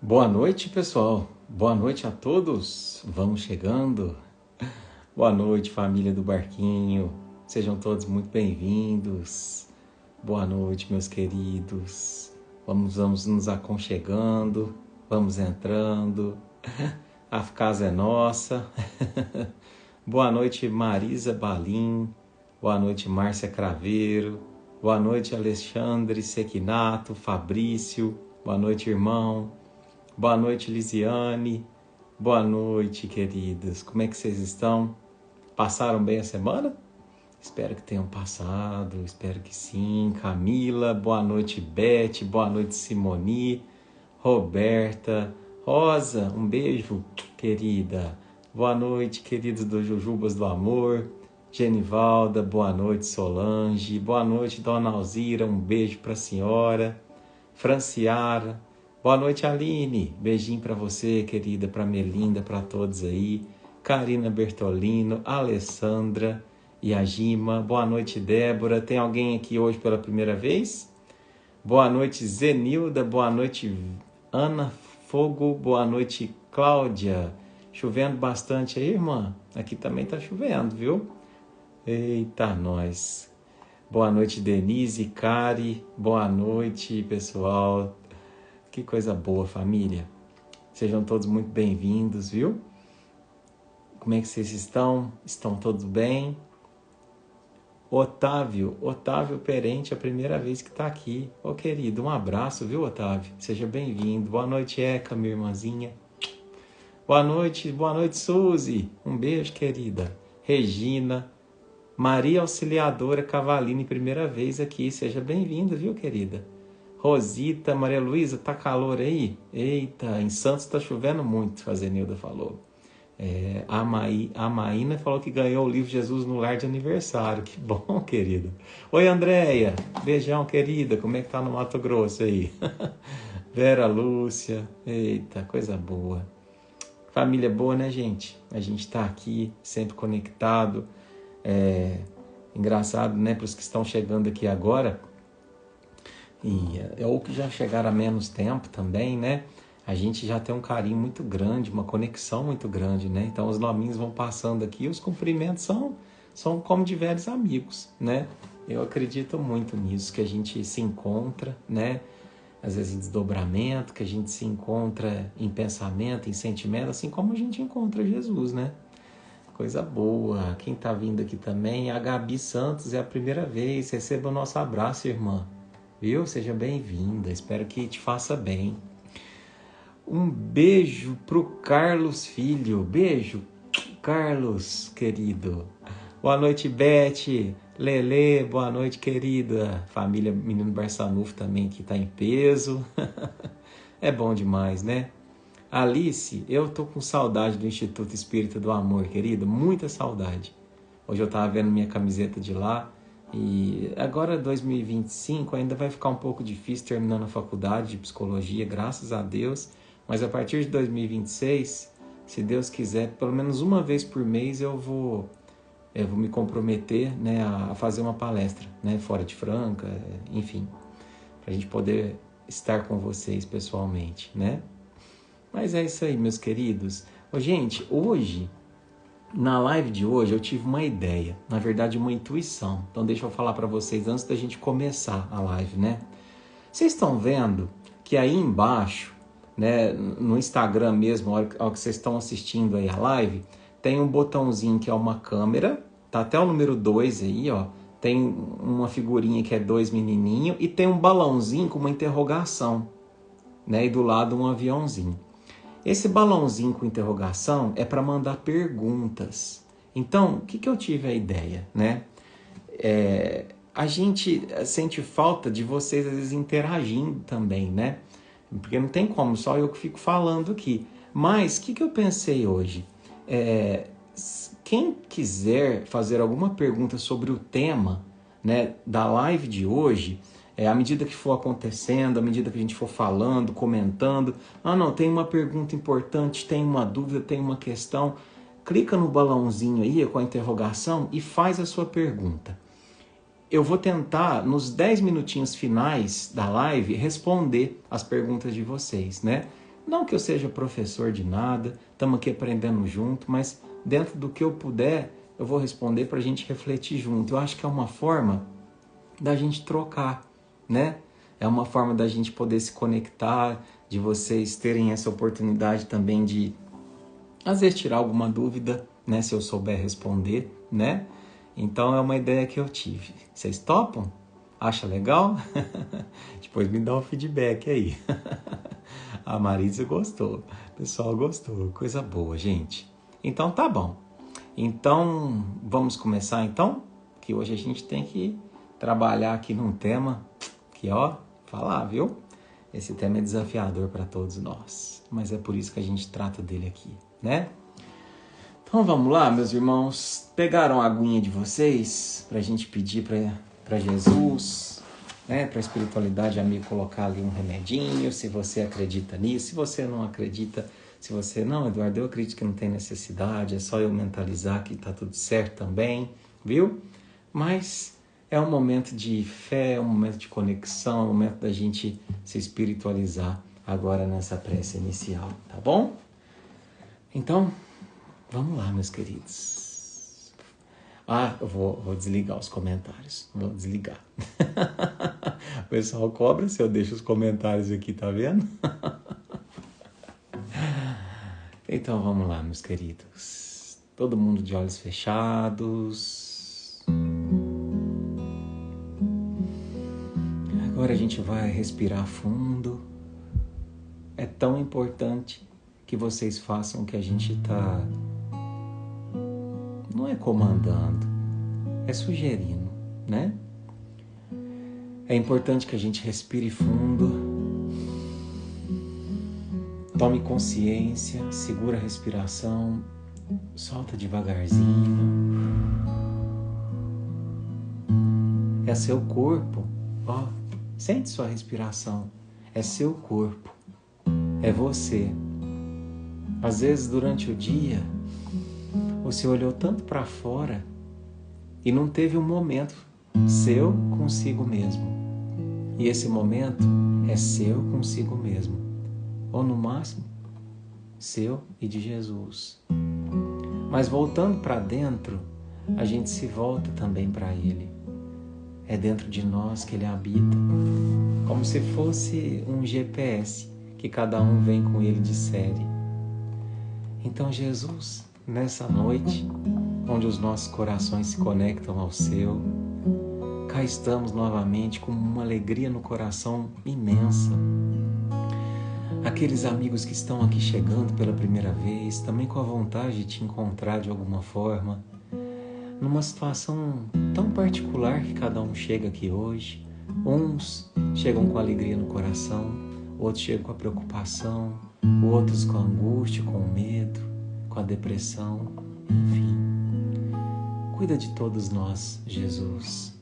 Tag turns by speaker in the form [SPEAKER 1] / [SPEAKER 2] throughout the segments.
[SPEAKER 1] Boa noite, pessoal. Boa noite a todos. Vamos chegando. Boa noite, família do Barquinho. Sejam todos muito bem-vindos. Boa noite, meus queridos. Vamos nos aconchegando. Vamos entrando. A casa é nossa. Boa noite, Marisa Balim. Boa noite, Márcia Craveiro. Boa noite, Alexandre Sequinato, Fabrício. Boa noite, irmão. Boa noite, Lisiane. Boa noite, queridas. Como é que vocês estão? Passaram bem a semana? Espero que tenham passado, espero que sim. Camila, boa noite, Beth. Boa noite, Simoni. Roberta. Rosa, um beijo, querida. Boa noite, queridos do Jujubas do Amor. Genivalda, boa noite, Solange. Boa noite, Dona Alzira, um beijo para a senhora. Franciara. Boa noite, Aline. Beijinho para você, querida, para Melinda, para todos aí. Karina Bertolino, Alessandra e a Gima. Boa noite, Débora. Tem alguém aqui hoje pela primeira vez? Boa noite, Zenilda. Boa noite, Ana Fogo. Boa noite, Cláudia. Chovendo bastante aí, irmã? Aqui também tá chovendo, viu? Eita, nós. Boa noite, Denise, Cari. Boa noite, pessoal. Que coisa boa, família. Sejam todos muito bem-vindos, viu? Como é que vocês estão? Estão todos bem? Otávio Perente, a primeira vez que está aqui. Ô, querido, um abraço, viu, Otávio? Seja bem-vindo. Boa noite, Eca, minha irmãzinha. Boa noite, Suzy. Um beijo, querida. Regina, Maria Auxiliadora Cavalini, primeira vez aqui. Seja bem-vinda, viu, querida? Rosita, Maria Luísa, tá calor aí? Eita, em Santos tá chovendo muito, a Zenilda falou. A Maína falou que ganhou o livro Jesus no Lar de aniversário. Que bom, querida. Oi, Andréia. Beijão, querida. Como é que tá no Mato Grosso aí? Vera Lúcia. Eita, coisa boa. Família boa, né, gente? A gente tá aqui, sempre conectado. Engraçado, né, para os que estão chegando aqui agora... ou que já chegaram há menos tempo também, né? A gente já tem um carinho muito grande, uma conexão muito grande, né? Então os nominhos vão passando aqui, os cumprimentos são como de velhos amigos, né? Eu acredito muito nisso, que a gente se encontra, né? Às vezes em desdobramento, que a gente se encontra em pensamento, em sentimento, assim como a gente encontra Jesus, né? Coisa boa. Quem tá vindo aqui também, a Gabi Santos, é a primeira vez. Receba o nosso abraço, irmã. Viu? Seja bem-vinda, espero que te faça bem. Um beijo pro Carlos Filho, beijo, Carlos, querido. Boa noite, Beth, Lele, boa noite, querida. Família Menino Barçanufo também que tá em peso. É bom demais, né? Alice, eu tô com saudade do Instituto Espírita do Amor, querida, muita saudade. Hoje eu tava vendo minha camiseta de lá. E agora 2025 ainda vai ficar um pouco difícil terminando a faculdade de psicologia, graças a Deus. Mas a partir de 2026, se Deus quiser, pelo menos uma vez por mês eu vou me comprometer, né, a fazer uma palestra, né, fora de Franca, enfim, para a gente poder estar com vocês pessoalmente, né? Mas é isso aí, meus queridos. Gente, hoje... Na live de hoje eu tive uma ideia, na verdade uma intuição. Então deixa eu falar para vocês antes da gente começar a live, né? Vocês estão vendo que aí embaixo, né, no Instagram mesmo, ao que vocês estão assistindo aí a live, tem um botãozinho que é uma câmera, tá até o número 2 aí, ó. Tem uma figurinha que é 2 menininho e tem um balãozinho com uma interrogação, né? E do lado um aviãozinho. Esse balãozinho com interrogação é para mandar perguntas. Então, o que eu tive a ideia, né? A gente sente falta de vocês, às vezes, interagindo também, né? Porque não tem como, só eu que fico falando aqui. Mas, o que eu pensei hoje? Quem quiser fazer alguma pergunta sobre o tema, né, da live de hoje... à medida que for acontecendo, à medida que a gente for falando, comentando, tem uma pergunta importante, tem uma dúvida, tem uma questão, clica no balãozinho aí com a interrogação e faz a sua pergunta. Eu vou tentar, nos 10 minutinhos finais da live, responder as perguntas de vocês, né? Não que eu seja professor de nada, estamos aqui aprendendo junto, mas dentro do que eu puder, eu vou responder para a gente refletir junto. Eu acho que é uma forma da gente trocar, né? É uma forma da gente poder se conectar, de vocês terem essa oportunidade também de, às vezes, tirar alguma dúvida, né? Se eu souber responder, né? Então é uma ideia que eu tive. Vocês topam? Acha legal? Depois me dá um feedback aí. A Marisa gostou, o pessoal gostou, coisa boa, gente. Então tá bom. Então vamos começar então, que hoje a gente tem que trabalhar aqui num tema que, ó, falar, viu? Esse tema é desafiador para todos nós, mas é por isso que a gente trata dele aqui, né? Então vamos lá, meus irmãos. Pegaram a aguinha de vocês para a gente pedir para Jesus, né? Para a espiritualidade amigo colocar ali um remedinho, se você acredita nisso. Se você não acredita, se você não, Eduardo, eu acredito que não tem necessidade, é só eu mentalizar que tá tudo certo também, viu? Mas é um momento de fé, é um momento de conexão, é um momento da gente se espiritualizar agora nessa prece inicial, tá bom? Então, vamos lá, meus queridos. Eu vou desligar os comentários. Vou desligar. O pessoal cobra se eu deixo os comentários aqui, tá vendo? Então, vamos lá, meus queridos. Todo mundo de olhos fechados. Agora a gente vai respirar fundo. É tão importante que vocês façam o que a gente está... Não é comandando, é sugerindo, né? É importante que a gente respire fundo, tome consciência, segura a respiração, solta devagarzinho. É seu corpo, ó, sente sua respiração, é seu corpo, é você. Às vezes durante o dia, você olhou tanto para fora e não teve um momento seu consigo mesmo. E esse momento é seu consigo mesmo. Ou no máximo, seu e de Jesus. Mas voltando para dentro, a gente se volta também para Ele. É dentro de nós que Ele habita. Como se fosse um GPS que cada um vem com Ele de série. Então Jesus, nessa noite, onde os nossos corações se conectam ao seu, cá estamos novamente com uma alegria no coração imensa. Aqueles amigos que estão aqui chegando pela primeira vez, também com a vontade de te encontrar de alguma forma, numa situação tão particular que cada um chega aqui hoje. Uns chegam com alegria no coração, outros chegam com a preocupação, outros com a angústia, com o medo, com a depressão, enfim. Cuida de todos nós, Jesus.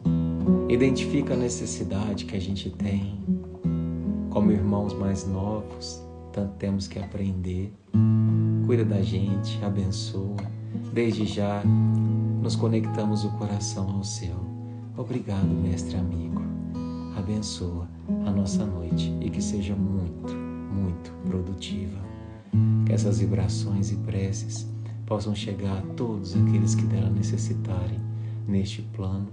[SPEAKER 1] Identifica a necessidade que a gente tem. Como irmãos mais novos, tanto temos que aprender. Cuida da gente, abençoa. Desde já, nos conectamos o coração ao seu. Obrigado, mestre amigo. Abençoa a nossa noite e que seja muito, muito produtiva. Que essas vibrações e preces possam chegar a todos aqueles que dela necessitarem neste plano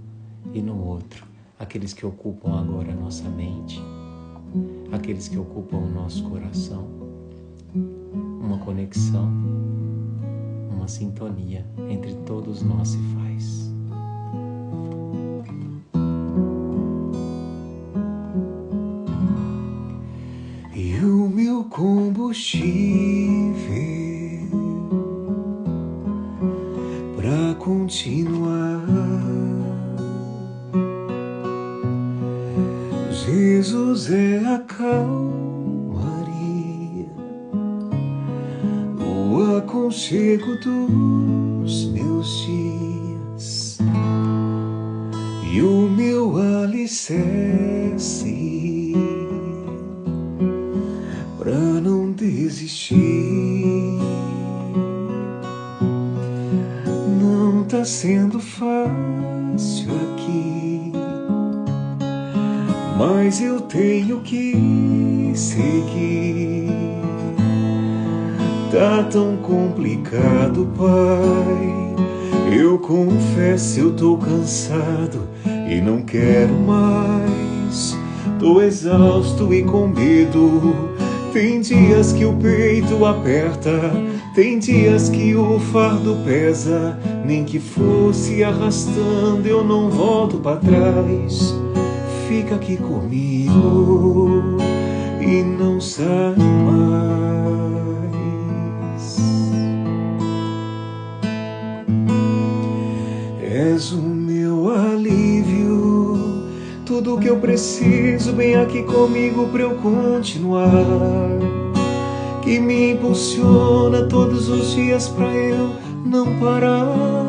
[SPEAKER 1] e no outro. Aqueles que ocupam agora a nossa mente, aqueles que ocupam o nosso coração. Uma conexão, uma sintonia entre todos nós se faz. E o meu combustível pra continuar, Jesus é a calmaria no aconchego dos meus dias e o meu alicerce pra não desistir. Não tá sendo fácil aqui, mas eu tenho que seguir.
[SPEAKER 2] Tá tão complicado, Pai. Eu confesso, eu tô cansado e não quero mais. Tô exausto e com medo. Tem dias que o peito aperta, tem dias que o fardo pesa. Nem que fosse arrastando, eu não volto pra trás. Fica aqui comigo e não sai mais. És o meu alívio, tudo que eu preciso, vem aqui comigo pra eu continuar. Que me impulsiona todos os dias pra eu não parar.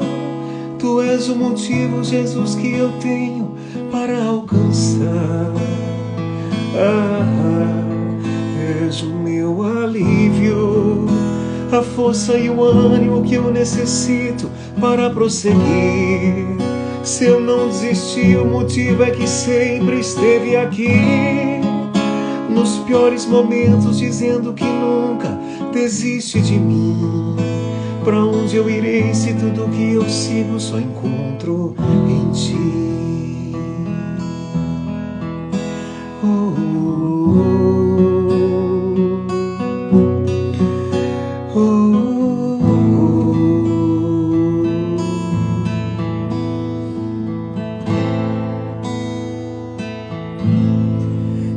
[SPEAKER 2] Tu és o motivo, Jesus, que eu tenho para alcançar. És o meu alívio, a força e o ânimo que eu necessito para prosseguir. Se eu não desisti, o motivo é que sempre esteve aqui. Nos piores momentos, dizendo que nunca desiste de mim. Pra onde eu irei se tudo que eu sigo só encontro em ti? Oh, oh, oh, oh.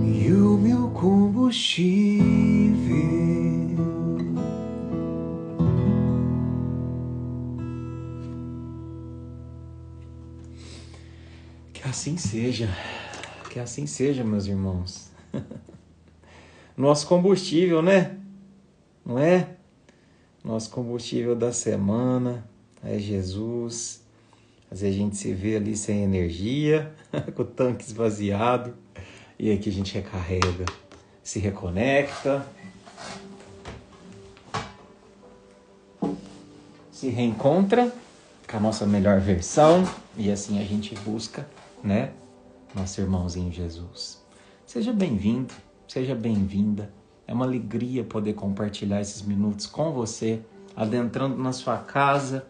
[SPEAKER 2] E o meu combustível.
[SPEAKER 1] Que assim seja, meus irmãos. Nosso combustível, né? Não é? Nosso combustível da semana é Jesus. Às vezes a gente se vê ali sem energia, com o tanque esvaziado, e aqui a gente recarrega, se reconecta, se reencontra com a nossa melhor versão, e assim a gente busca, né, nosso irmãozinho Jesus. Seja bem-vindo, seja bem-vinda. É uma alegria poder compartilhar esses minutos com você, adentrando na sua casa,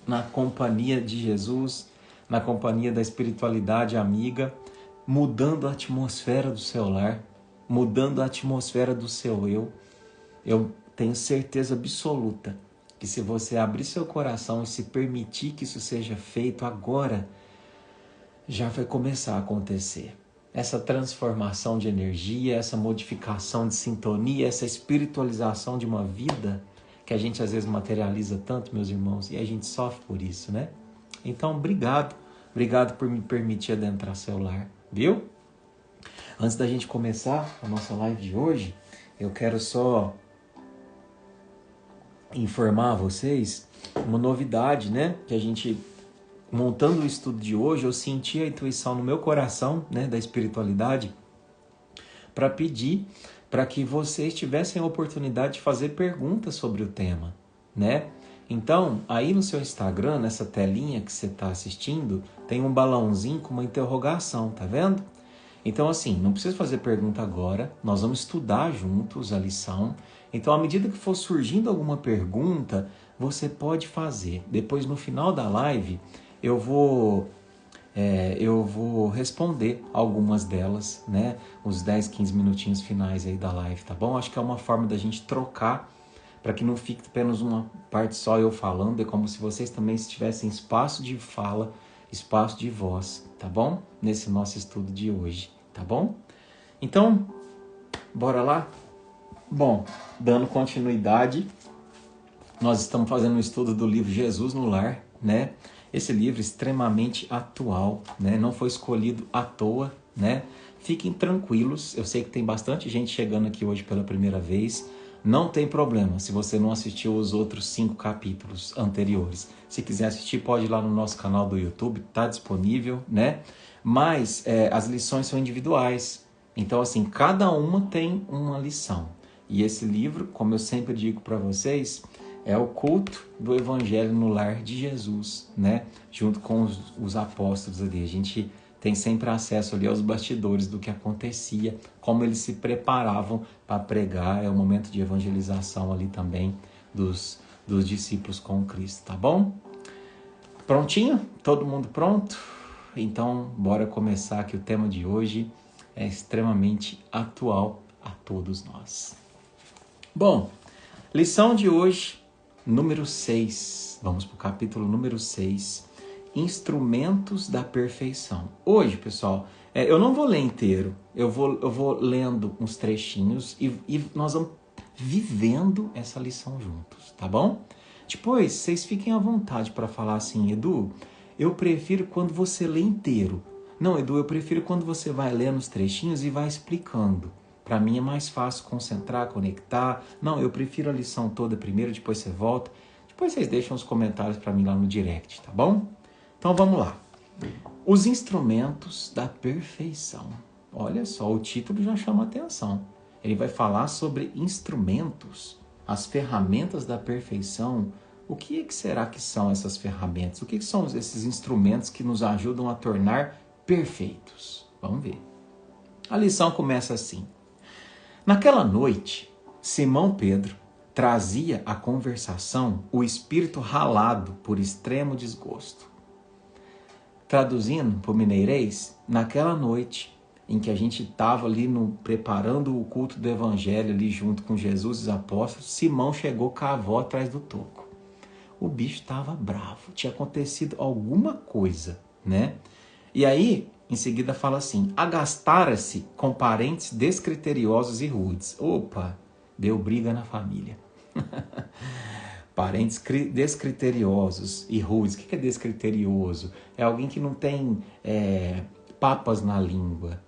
[SPEAKER 1] na companhia de Jesus, na companhia da espiritualidade amiga, mudando a atmosfera do seu lar, mudando a atmosfera do seu eu. Eu tenho certeza absoluta que se você abrir seu coração e se permitir que isso seja feito agora, já vai começar a acontecer. Essa transformação de energia, essa modificação de sintonia, essa espiritualização de uma vida que a gente às vezes materializa tanto, meus irmãos, e a gente sofre por isso, né? Então, obrigado por me permitir adentrar seu lar, viu? Antes da gente começar a nossa live de hoje, eu quero só informar a vocês uma novidade, né? Que a gente, montando o estudo de hoje, eu senti a intuição no meu coração, né, da espiritualidade, para pedir para que vocês tivessem a oportunidade de fazer perguntas sobre o tema, né? Então, aí no seu Instagram, nessa telinha que você está assistindo, tem um balãozinho com uma interrogação, tá vendo? Então, assim, não precisa fazer pergunta agora, nós vamos estudar juntos a lição. Então, à medida que for surgindo alguma pergunta, você pode fazer. Depois, no final da live, eu vou responder algumas delas, né? Os 10, 15 minutinhos finais aí da live, tá bom? Acho que é uma forma da gente trocar, para que não fique apenas uma parte só eu falando, é como se vocês também tivessem espaço de fala, espaço de voz, tá bom? Nesse nosso estudo de hoje, tá bom? Então, bora lá? Bom, dando continuidade, nós estamos fazendo um estudo do livro Jesus no Lar, né? Esse livro extremamente atual, né? Não foi escolhido à toa, né? Fiquem tranquilos, eu sei que tem bastante gente chegando aqui hoje pela primeira vez. Não tem problema se você não assistiu os outros 5 capítulos anteriores. Se quiser assistir, pode ir lá no nosso canal do YouTube, tá disponível, né? Mas as lições são individuais. Então, assim, cada uma tem uma lição. E esse livro, como eu sempre digo para vocês, é o culto do Evangelho no Lar de Jesus, né? Junto com os apóstolos ali. A gente tem sempre acesso ali aos bastidores do que acontecia, como eles se preparavam para pregar. É o momento de evangelização ali também dos discípulos com Cristo, tá bom? Prontinho? Todo mundo pronto? Então, bora começar, que o tema de hoje é extremamente atual a todos nós. Bom, lição de hoje, número 6. Vamos para o capítulo número 6. Instrumentos da perfeição. Hoje, pessoal, eu não vou ler inteiro. Eu vou lendo uns trechinhos e nós vamos vivendo essa lição juntos, tá bom? Depois, vocês fiquem à vontade para falar assim: Edu, eu prefiro quando você lê inteiro. Não, Edu, eu prefiro quando você vai lendo os trechinhos e vai explicando. Para mim é mais fácil concentrar, conectar. Não, eu prefiro a lição toda primeiro, depois você volta. Depois vocês deixam os comentários para mim lá no direct, tá bom? Então vamos lá. Os instrumentos da perfeição. Olha só, o título já chama a atenção. Ele vai falar sobre instrumentos, as ferramentas da perfeição. O que será que são essas ferramentas? O que são esses instrumentos que nos ajudam a tornar perfeitos? Vamos ver. A lição começa assim. Naquela noite, Simão Pedro trazia à conversação o espírito ralado por extremo desgosto. Traduzindo para o mineirês, naquela noite em que a gente estava ali preparando o culto do evangelho ali junto com Jesus e os apóstolos, Simão chegou com a avó atrás do toco. O bicho estava bravo, tinha acontecido alguma coisa, né? E aí, em seguida fala assim: agastara-se com parentes descriteriosos e rudes. Opa, deu briga na família. Parentes descriteriosos e rudes. O que é descriterioso? É alguém que não tem papas na língua.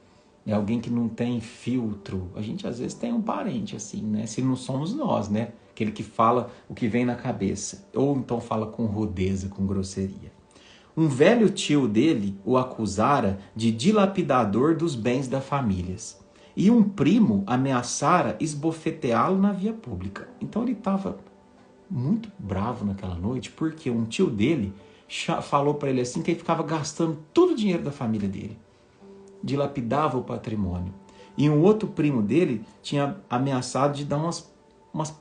[SPEAKER 1] É alguém que não tem filtro. A gente às vezes tem um parente assim, né? Se não somos nós, né? Aquele que fala o que vem na cabeça. Ou então fala com rudeza, com grosseria. Um velho tio dele o acusara de dilapidador dos bens da família. E um primo ameaçara esbofeteá-lo na via pública. Então ele estava muito bravo naquela noite, porque um tio dele falou para ele assim que ele ficava gastando todo o dinheiro da família dele. Dilapidava o patrimônio. E um outro primo dele tinha ameaçado de dar umas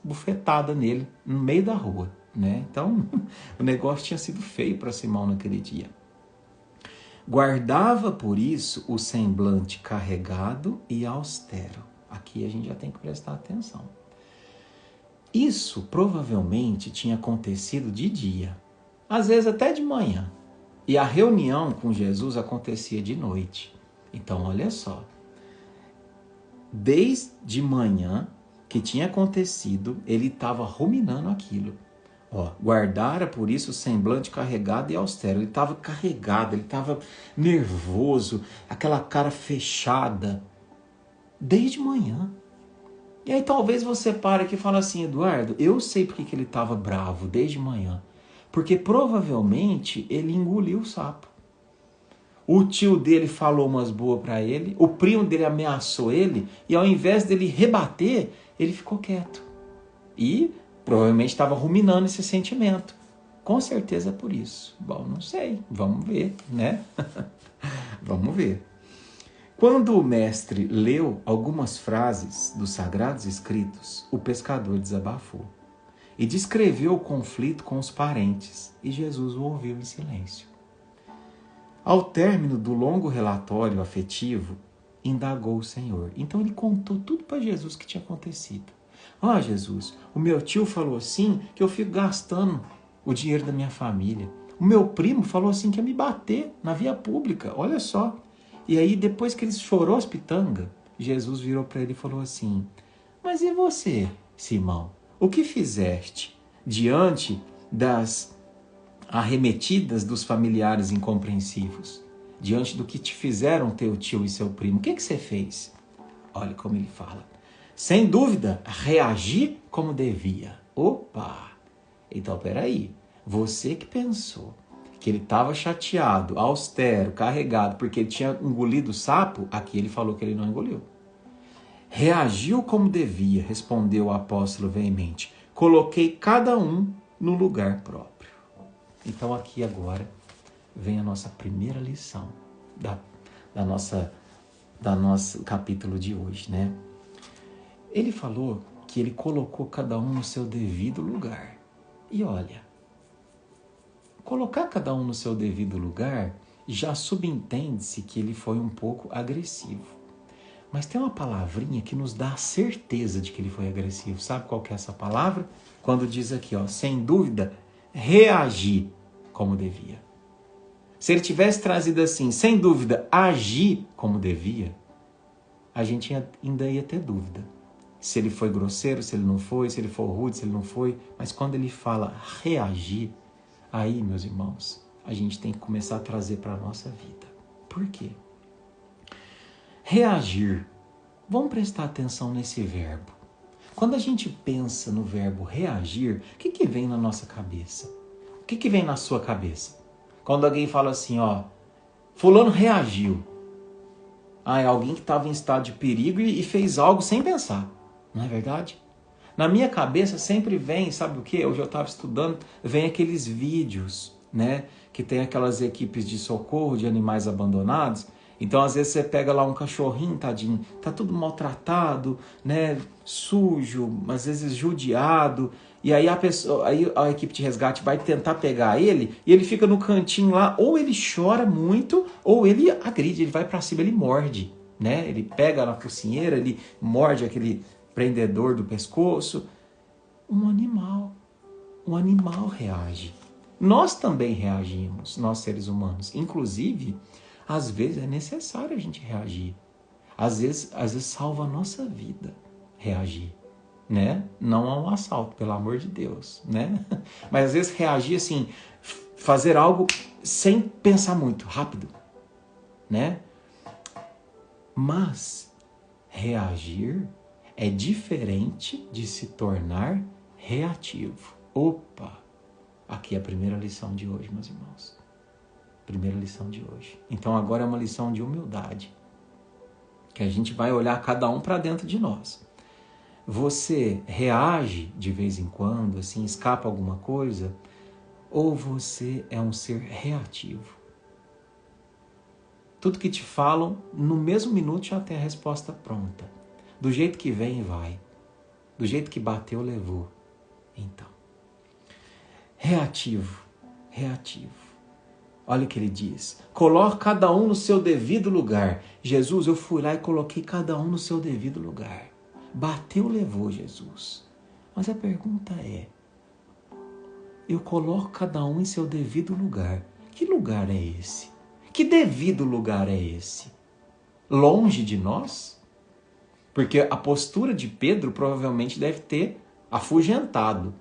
[SPEAKER 1] bufetadas nele no meio da rua, né? Então, o negócio tinha sido feio para Simão naquele dia. Guardava, por isso, o semblante carregado e austero. Aqui a gente já tem que prestar atenção. Isso provavelmente tinha acontecido de dia, às vezes até de manhã. E a reunião com Jesus acontecia de noite. Então, olha só. Desde manhã que tinha acontecido, ele estava ruminando aquilo. Guardara por isso o semblante carregado e austero. Ele estava carregado, ele estava nervoso, aquela cara fechada, desde manhã. E aí talvez você pare aqui e fale assim: Eduardo, eu sei porque que ele estava bravo desde manhã. Porque provavelmente ele engoliu o sapo. O tio dele falou umas boas para ele, o primo dele ameaçou ele, e ao invés dele rebater, ele ficou quieto. E provavelmente estava ruminando esse sentimento. Com certeza é por isso. Bom, não sei. Vamos ver, né? Vamos ver. Quando o mestre leu algumas frases dos Sagrados Escritos, o pescador desabafou e descreveu o conflito com os parentes, e Jesus o ouviu em silêncio. Ao término do longo relatório afetivo, indagou o Senhor. Então ele contou tudo para Jesus que tinha acontecido. Jesus, o meu tio falou assim que eu fico gastando o dinheiro da minha família. O meu primo falou assim que ia me bater na via pública, olha só. E aí depois que ele chorou as pitangas, Jesus virou para ele e falou assim: mas e você, Simão? O que fizeste diante das arremetidas dos familiares incompreensivos? Diante do que te fizeram teu tio e seu primo, o que você fez? Olha como ele fala. Sem dúvida, reagi como devia. Opa! Então, peraí. Você que pensou que ele estava chateado, austero, carregado, porque ele tinha engolido o sapo, aqui ele falou que ele não engoliu. Reagiu como devia, respondeu o apóstolo veemente. Coloquei cada um no lugar próprio. Então, aqui agora vem a nossa primeira lição da nosso capítulo de hoje, né? Ele falou que ele colocou cada um no seu devido lugar. E olha, colocar cada um no seu devido lugar já subentende-se que ele foi um pouco agressivo. Mas tem uma palavrinha que nos dá a certeza de que ele foi agressivo. Sabe qual que é essa palavra? Quando diz aqui, ó, sem dúvida, reagir como devia. Se ele tivesse trazido assim, sem dúvida, agir como devia, a gente ainda ia ter dúvida. Se ele foi grosseiro, se ele não foi, se ele foi rude, se ele não foi. Mas quando ele fala reagir, aí, meus irmãos, a gente tem que começar a trazer para a nossa vida. Por quê? Reagir. Vamos prestar atenção nesse verbo. Quando a gente pensa no verbo reagir, o que vem na nossa cabeça? O que vem na sua cabeça? Quando alguém fala assim, ó, fulano reagiu. Ah, é alguém que estava em estado de perigo e fez algo sem pensar. Não é verdade? Na minha cabeça sempre vem, sabe o quê? Hoje eu estava estudando, vem aqueles vídeos, né? Que tem aquelas equipes de socorro de animais abandonados. Então, às vezes, você pega lá um cachorrinho, tadinho, tá tudo maltratado, né? Sujo, às vezes judiado. E aí a equipe de resgate vai tentar pegar ele e ele fica no cantinho lá, ou ele chora muito, ou ele agride, ele vai para cima, ele morde, né? Ele pega na focinheira, ele morde aquele prendedor do pescoço. Um animal reage. Nós também reagimos, nós seres humanos. Inclusive, às vezes é necessário a gente reagir. Às vezes salva a nossa vida reagir, né? Não a um assalto, pelo amor de Deus, né? Mas às vezes reagir assim, fazer algo sem pensar muito, rápido, né? Mas reagir é diferente de se tornar reativo. Opa! Aqui é a primeira lição de hoje, meus irmãos. Primeira lição de hoje. Então agora é uma lição de humildade. Que a gente vai olhar cada um para dentro de nós. Você reage de vez em quando, assim, escapa alguma coisa? Ou você é um ser reativo? Tudo que te falam, no mesmo minuto já tem a resposta pronta. Do jeito que vem, vai. Do jeito que bateu, levou. Então, reativo. Olha o que ele diz. Coloque cada um no seu devido lugar. Jesus, eu fui lá e coloquei cada um no seu devido lugar. Bateu, levou, Jesus. Mas a pergunta é, eu coloco cada um em seu devido lugar. Que lugar é esse? Que devido lugar é esse? Longe de nós? Porque a postura de Pedro provavelmente deve ter afugentado,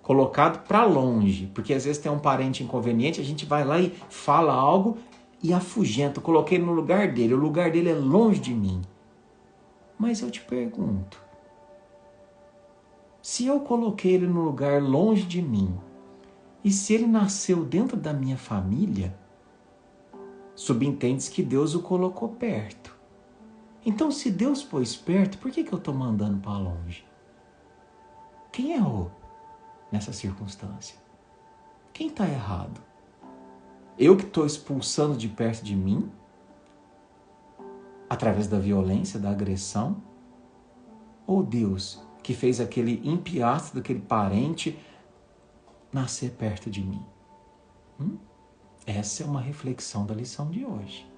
[SPEAKER 1] colocado para longe, porque às vezes tem um parente inconveniente, a gente vai lá e fala algo e afugenta. Eu coloquei no lugar dele, o lugar dele é longe de mim. Mas eu te pergunto, se eu coloquei ele no lugar longe de mim, e se ele nasceu dentro da minha família, subentende-se que Deus o colocou perto. Então, se Deus pôs perto, por que eu estou mandando para longe? Quem errou nessa circunstância? Quem está errado? Eu que estou expulsando de perto de mim, através da violência, da agressão? Ou Deus que fez aquele empiastro daquele parente nascer perto de mim? Essa é uma reflexão da lição de hoje.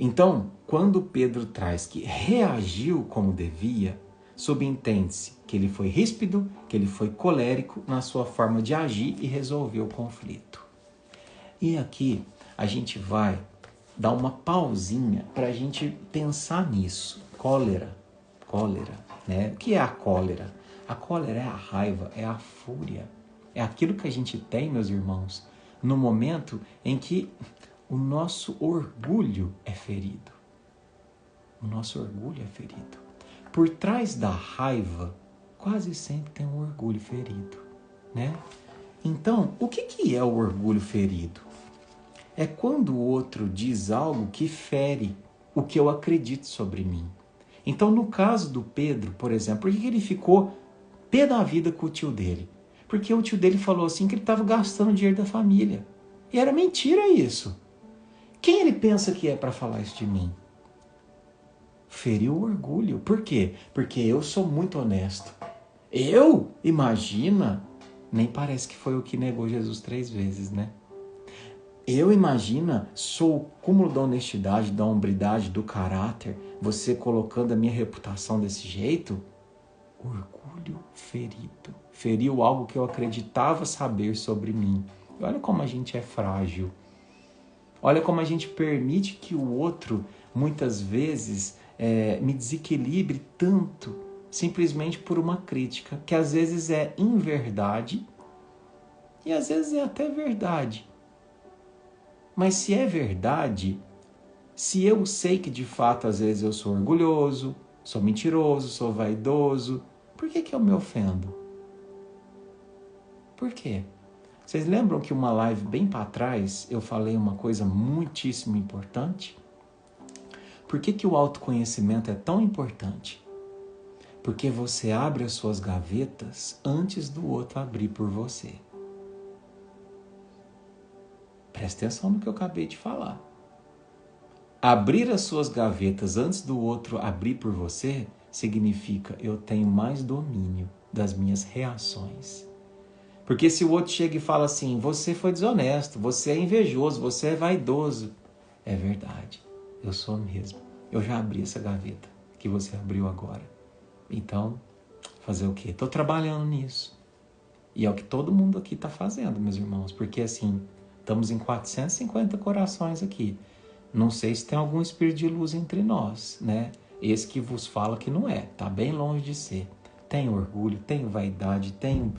[SPEAKER 1] Então, quando Pedro traz que reagiu como devia, subentende-se que ele foi ríspido, que ele foi colérico na sua forma de agir e resolver o conflito. E aqui a gente vai dar uma pausinha para a gente pensar nisso. Cólera, né? O que é a cólera? A cólera é a raiva, é a fúria. É aquilo que a gente tem, meus irmãos, no momento em que o nosso orgulho é ferido. O nosso orgulho é ferido. Por trás da raiva, quase sempre tem um orgulho ferido, né? Então, o que é o orgulho ferido? É quando o outro diz algo que fere o que eu acredito sobre mim. Então, no caso do Pedro, por exemplo, por que ele ficou pé da vida com o tio dele? Porque o tio dele falou assim que ele estava gastando dinheiro da família. E era mentira isso. Quem ele pensa que é para falar isso de mim? Feriu o orgulho. Por quê? Porque eu sou muito honesto. Eu? Imagina? Nem parece que foi o que negou Jesus 3 vezes, né? Eu, imagina, sou o cúmulo da honestidade, da hombridade, do caráter. Você colocando a minha reputação desse jeito? Orgulho ferido. Feriu algo que eu acreditava saber sobre mim. E olha como a gente é frágil. Olha como a gente permite que o outro, muitas vezes, me desequilibre tanto, simplesmente por uma crítica, que às vezes é inverdade e às vezes é até verdade. Mas se é verdade, se eu sei que de fato às vezes eu sou orgulhoso, sou mentiroso, sou vaidoso, por que eu me ofendo? Por quê? Vocês lembram que uma live bem para trás eu falei uma coisa muitíssimo importante? Por que o autoconhecimento é tão importante? Porque você abre as suas gavetas antes do outro abrir por você. Presta atenção no que eu acabei de falar. Abrir as suas gavetas antes do outro abrir por você significa eu tenho mais domínio das minhas reações. Porque se o outro chega e fala assim, você foi desonesto, você é invejoso, você é vaidoso. É verdade, eu sou mesmo. Eu já abri essa gaveta que você abriu agora. Então, fazer o quê? Estou trabalhando nisso. E é o que todo mundo aqui está fazendo, meus irmãos. Porque assim, estamos em 450 corações aqui. Não sei se tem algum espírito de luz entre nós, né? Esse que vos fala que não é. Está bem longe de ser. Tem orgulho, tem vaidade, tem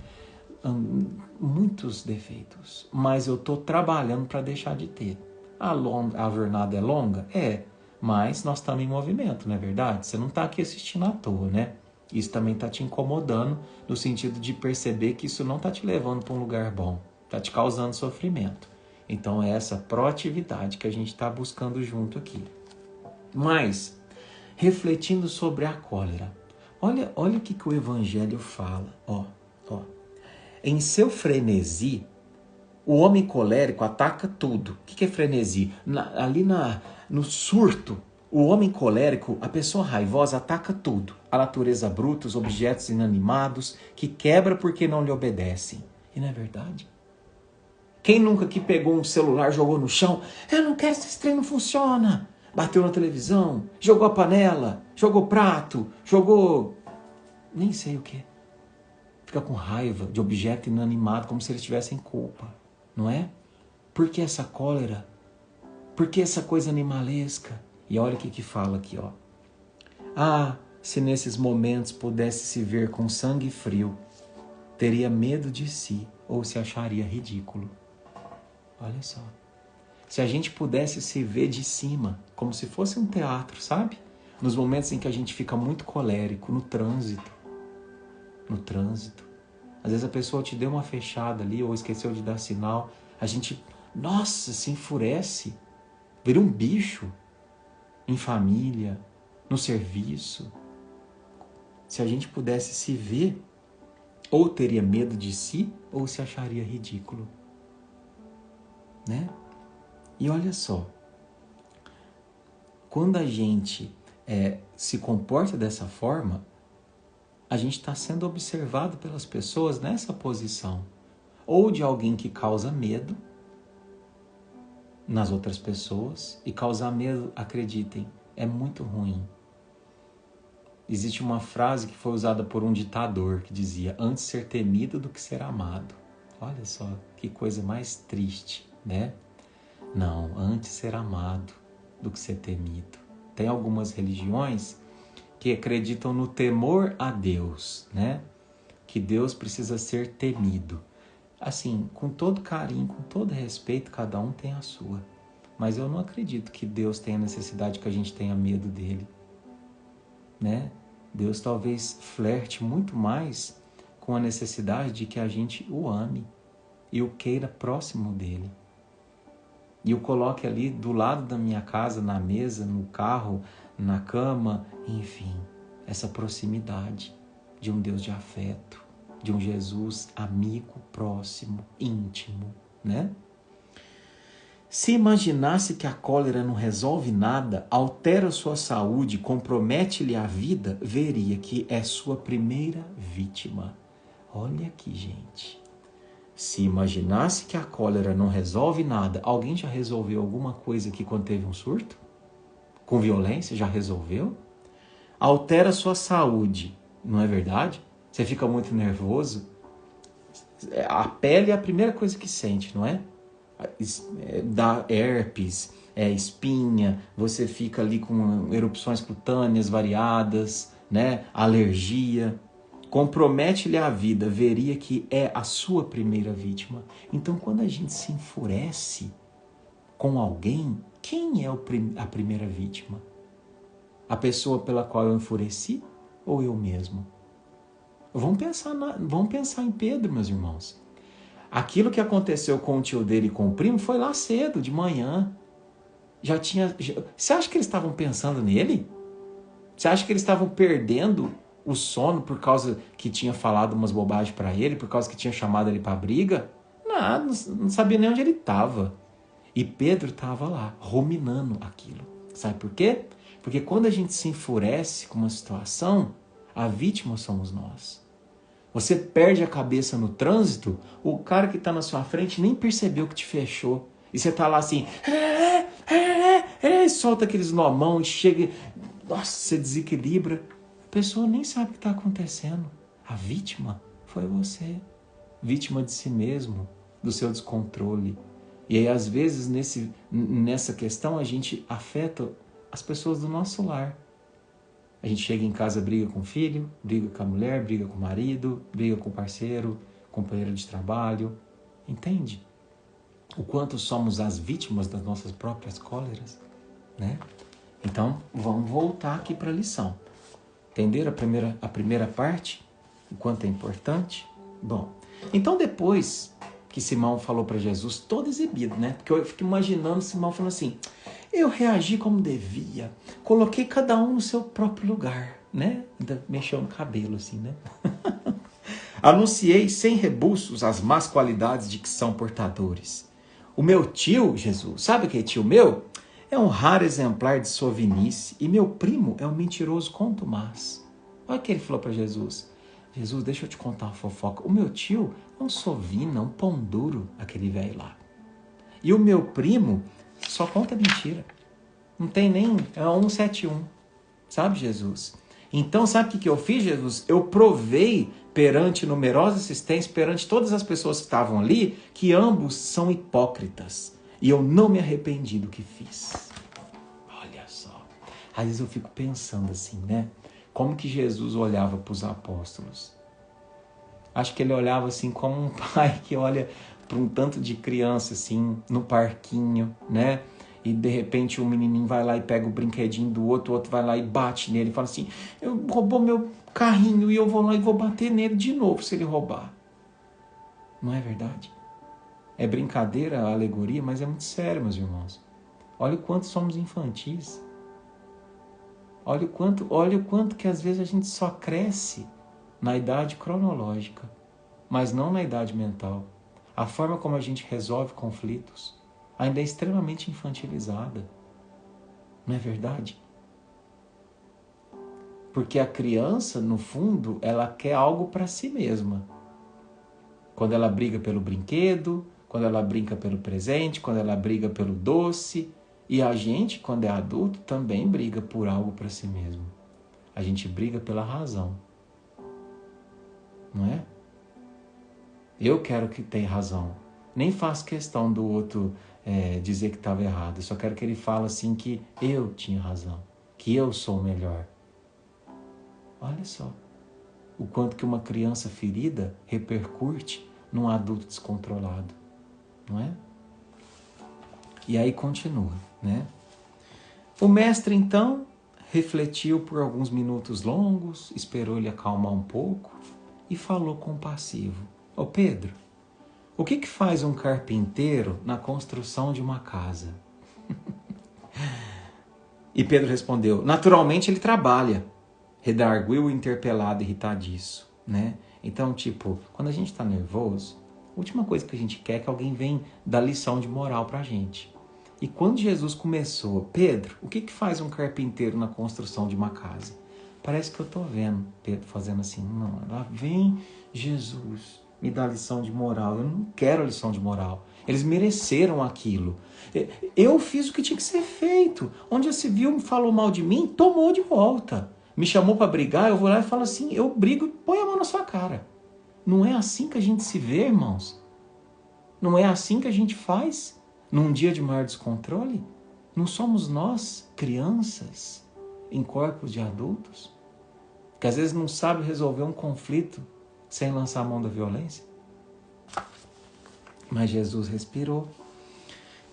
[SPEAKER 1] muitos defeitos, mas eu estou trabalhando para deixar de ter. A jornada é longa? É, mas nós estamos em movimento, não é verdade? Você não está aqui assistindo à toa, né? Isso também está te incomodando no sentido de perceber que isso não está te levando para um lugar bom, está te causando sofrimento. Então é essa proatividade que a gente está buscando junto aqui. Mas, refletindo sobre a cólera, olha o que o Evangelho fala, ó. Em seu frenesi, o homem colérico ataca tudo. O que é frenesi? No surto, o homem colérico, a pessoa raivosa, ataca tudo. A natureza bruta, os objetos inanimados, que quebra porque não lhe obedecem. E não é verdade? Quem nunca que pegou um celular, jogou no chão? Eu não quero, esse trem não funciona. Bateu na televisão, jogou a panela, jogou prato, jogou... nem sei o que. Fica com raiva de objeto inanimado, como se eles tivessem culpa, não é? Por que essa cólera? Por que essa coisa animalesca? E olha o que fala aqui, ó. Ah, se nesses momentos pudesse se ver com sangue frio, teria medo de si ou se acharia ridículo. Olha só. Se a gente pudesse se ver de cima, como se fosse um teatro, sabe? Nos momentos em que a gente fica muito colérico, no trânsito. Às vezes a pessoa te deu uma fechada ali ou esqueceu de dar sinal. A gente, nossa, se enfurece. Vira um bicho em família, no serviço. Se a gente pudesse se ver, ou teria medo de si ou se acharia ridículo. Né? E olha só, quando a gente se comporta dessa forma, a gente está sendo observado pelas pessoas nessa posição. Ou de alguém que causa medo nas outras pessoas. E causar medo, acreditem, é muito ruim. Existe uma frase que foi usada por um ditador que dizia: antes ser temido do que ser amado. Olha só, que coisa mais triste, né? Não, antes ser amado do que ser temido. Tem algumas religiões que acreditam no temor a Deus, né? Que Deus precisa ser temido. Assim, com todo carinho, com todo respeito, cada um tem a sua. Mas eu não acredito que Deus tenha necessidade que a gente tenha medo dele, né? Deus talvez flerte muito mais com a necessidade de que a gente o ame e o queira próximo dele. E o coloque ali do lado da minha casa, na mesa, no carro, na cama, enfim, essa proximidade de um Deus de afeto, de um Jesus amigo, próximo, íntimo, né? Se imaginasse que a cólera não resolve nada, altera sua saúde, compromete-lhe a vida, veria que é sua primeira vítima. Olha aqui, gente. Se imaginasse que a cólera não resolve nada, alguém já resolveu alguma coisa aqui quando teve um surto? Com violência, já resolveu? Altera sua saúde, não é verdade? Você fica muito nervoso. A pele é a primeira coisa que sente, não é? Dá herpes, espinha, você fica ali com erupções cutâneas variadas, né? Alergia. Compromete-lhe a vida, veria que é a sua primeira vítima. Então, quando a gente se enfurece com alguém, quem é a primeira vítima? A pessoa pela qual eu enfureci ou eu mesmo? Vamos pensar em Pedro, meus irmãos. Aquilo que aconteceu com o tio dele e com o primo foi lá cedo, de manhã. Você acha que eles estavam pensando nele? Você acha que eles estavam perdendo o sono por causa que tinha falado umas bobagens para ele, por causa que tinha chamado ele para briga? Nada, não sabia nem onde ele estava. E Pedro estava lá, ruminando aquilo. Sabe por quê? Porque quando a gente se enfurece com uma situação, a vítima somos nós. Você perde a cabeça no trânsito, o cara que está na sua frente nem percebeu que te fechou. E você está lá assim, solta aqueles nomão e chega, nossa, você desequilibra. A pessoa nem sabe o que está acontecendo. A vítima foi você. Vítima de si mesmo, do seu descontrole. E aí, às vezes, nessa questão, a gente afeta as pessoas do nosso lar. A gente chega em casa, briga com o filho, briga com a mulher, briga com o marido, briga com o parceiro, companheiro de trabalho. Entende? O quanto somos as vítimas das nossas próprias cóleras, né? Então, vamos voltar aqui para a lição. Entenderam a primeira parte? O quanto é importante? Bom, então depois que Simão falou para Jesus, todo exibido, né? Porque eu fico imaginando Simão falando assim, eu reagi como devia, coloquei cada um no seu próprio lugar, né? Ainda mexeu no cabelo assim, né? Anunciei sem rebuços as más qualidades de que são portadores. O meu tio, Jesus, sabe que é tio meu? É um raro exemplar de sovinice e meu primo é um mentiroso contumaz. Olha o que ele falou para Jesus. Jesus, deixa eu te contar uma fofoca. O meu tio é um sovina, um pão duro, aquele velho lá. E o meu primo só conta mentira. Não tem nem... É 171. Sabe, Jesus? Então, sabe o que eu fiz, Jesus? Eu provei perante numerosa assistência, perante todas as pessoas que estavam ali, que ambos são hipócritas. E eu não me arrependi do que fiz. Olha só. Às vezes eu fico pensando assim, né? Como que Jesus olhava para os apóstolos? Acho que ele olhava assim como um pai que olha para um tanto de criança assim no parquinho, né? E de repente um menininho vai lá e pega o brinquedinho do outro, o outro vai lá e bate nele e fala assim, roubou meu carrinho e eu vou lá e vou bater nele de novo se ele roubar. Não é verdade? É brincadeira, a alegoria, mas é muito sério, meus irmãos. Olha o quanto somos infantis. Olha o quanto que às vezes a gente só cresce na idade cronológica, mas não na idade mental. A forma como a gente resolve conflitos ainda é extremamente infantilizada. Não é verdade? Porque a criança, no fundo, ela quer algo para si mesma. Quando ela briga pelo brinquedo, quando ela brinca pelo presente, quando ela briga pelo doce. E a gente, quando é adulto, também briga por algo para si mesmo. A gente briga pela razão. Não é? Eu quero que tenha razão. Nem faço questão do outro dizer que estava errado. Eu só quero que ele fale assim que eu tinha razão. Que eu sou o melhor. Olha só. O quanto que uma criança ferida repercute num adulto descontrolado. Não é? E aí continua, né? O mestre, então, refletiu por alguns minutos longos, esperou ele acalmar um pouco e falou compassivo. Ô Pedro, o que faz um carpinteiro na construção de uma casa? E Pedro respondeu, naturalmente ele trabalha. Redarguiu o interpelado irritadiço, né? Então, quando a gente está nervoso, a última coisa que a gente quer é que alguém venha dar lição de moral pra gente. E quando Jesus começou, Pedro, o que faz um carpinteiro na construção de uma casa? Parece que eu estou vendo Pedro fazendo assim, não, lá vem Jesus me dar lição de moral. Eu não quero lição de moral. Eles mereceram aquilo. Eu fiz o que tinha que ser feito. Onde esse viu, falou mal de mim, tomou de volta. Me chamou para brigar, eu vou lá e falo assim, eu brigo, põe a mão na sua cara. Não é assim que a gente se vê, irmãos? Não é assim que a gente faz num dia de maior descontrole? Não somos nós, crianças, em corpos de adultos, que às vezes não sabe resolver um conflito sem lançar a mão da violência? Mas Jesus respirou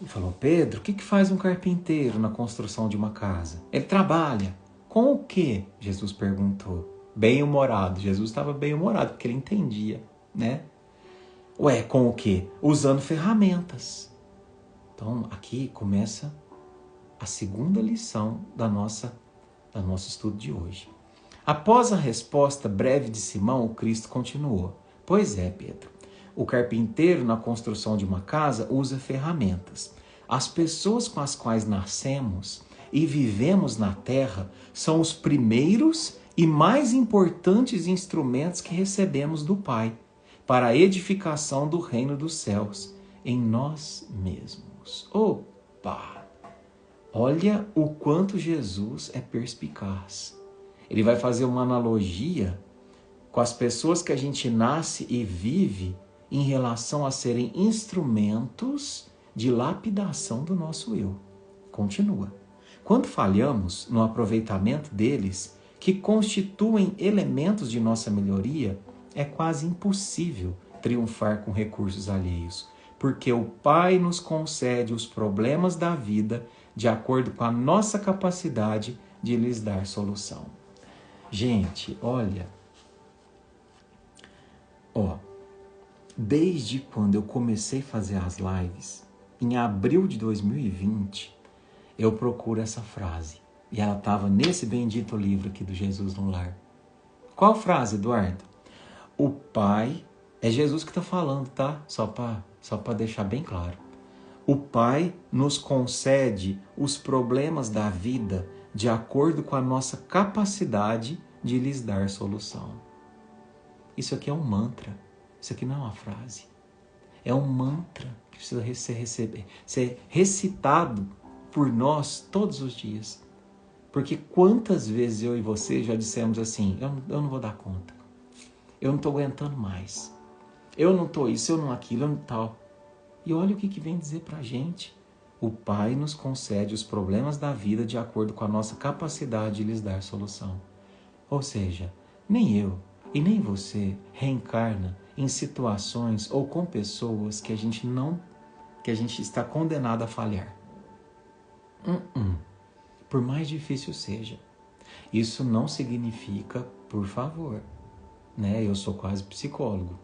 [SPEAKER 1] e falou, Pedro, o que faz um carpinteiro na construção de uma casa? Ele trabalha. Com o quê? Jesus perguntou. Bem-humorado. Jesus estava bem-humorado, porque ele entendia, né? Ué, com o quê? Usando ferramentas. Então, aqui começa a segunda lição do nosso estudo de hoje. Após a resposta breve de Simão, o Cristo continuou. Pois é, Pedro, o carpinteiro na construção de uma casa usa ferramentas. As pessoas com as quais nascemos e vivemos na terra são os primeiros e mais importantes instrumentos que recebemos do Pai para a edificação do reino dos céus em nós mesmos. Opa! Olha o quanto Jesus é perspicaz. Ele vai fazer uma analogia com as pessoas que a gente nasce e vive em relação a serem instrumentos de lapidação do nosso eu. Continua. Quando falhamos no aproveitamento deles, que constituem elementos de nossa melhoria, é quase impossível triunfar com recursos alheios, porque o Pai nos concede os problemas da vida de acordo com a nossa capacidade de lhes dar solução. Gente, olha, desde quando eu comecei a fazer as lives, em abril de 2020, eu procuro essa frase. E ela estava nesse bendito livro aqui do Jesus no Lar. Qual frase, Eduardo? O Pai, é Jesus que está falando, tá? Só para deixar bem claro. O Pai nos concede os problemas da vida de acordo com a nossa capacidade de lhes dar solução. Isso aqui é um mantra. Isso aqui não é uma frase. É um mantra que precisa ser recitado por nós todos os dias. Porque quantas vezes eu e você já dissemos assim, eu não vou dar conta. Eu não estou aguentando mais. Eu não estou isso, eu não aquilo, eu não tal. E olha o que vem dizer para a gente. O Pai nos concede os problemas da vida de acordo com a nossa capacidade de lhes dar solução. Ou seja, nem eu e nem você reencarna em situações ou com pessoas que a gente está condenado a falhar. Por mais difícil seja. Isso não significa, por favor, né? Eu sou quase psicólogo,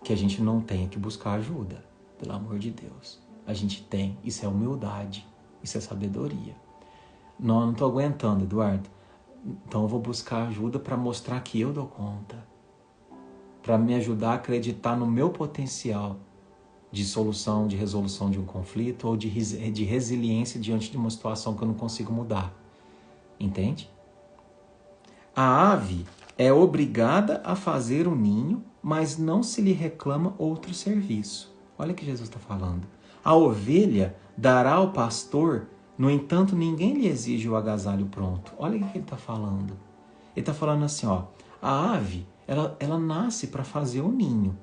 [SPEAKER 1] que a gente não tenha que buscar ajuda, pelo amor de Deus. A gente tem, isso é humildade, isso é sabedoria. Não estou aguentando, Eduardo. Então eu vou buscar ajuda para mostrar que eu dou conta, para me ajudar a acreditar no meu potencial de solução, de resolução de um conflito ou de resiliência diante de uma situação que eu não consigo mudar. Entende? A ave é obrigada a fazer o ninho, mas não se lhe reclama outro serviço. Olha o que Jesus está falando. A ovelha dará ao pastor, no entanto, ninguém lhe exige o agasalho pronto. Olha o que ele está falando. Ele está falando assim, a ave, ela nasce para fazer o ninho,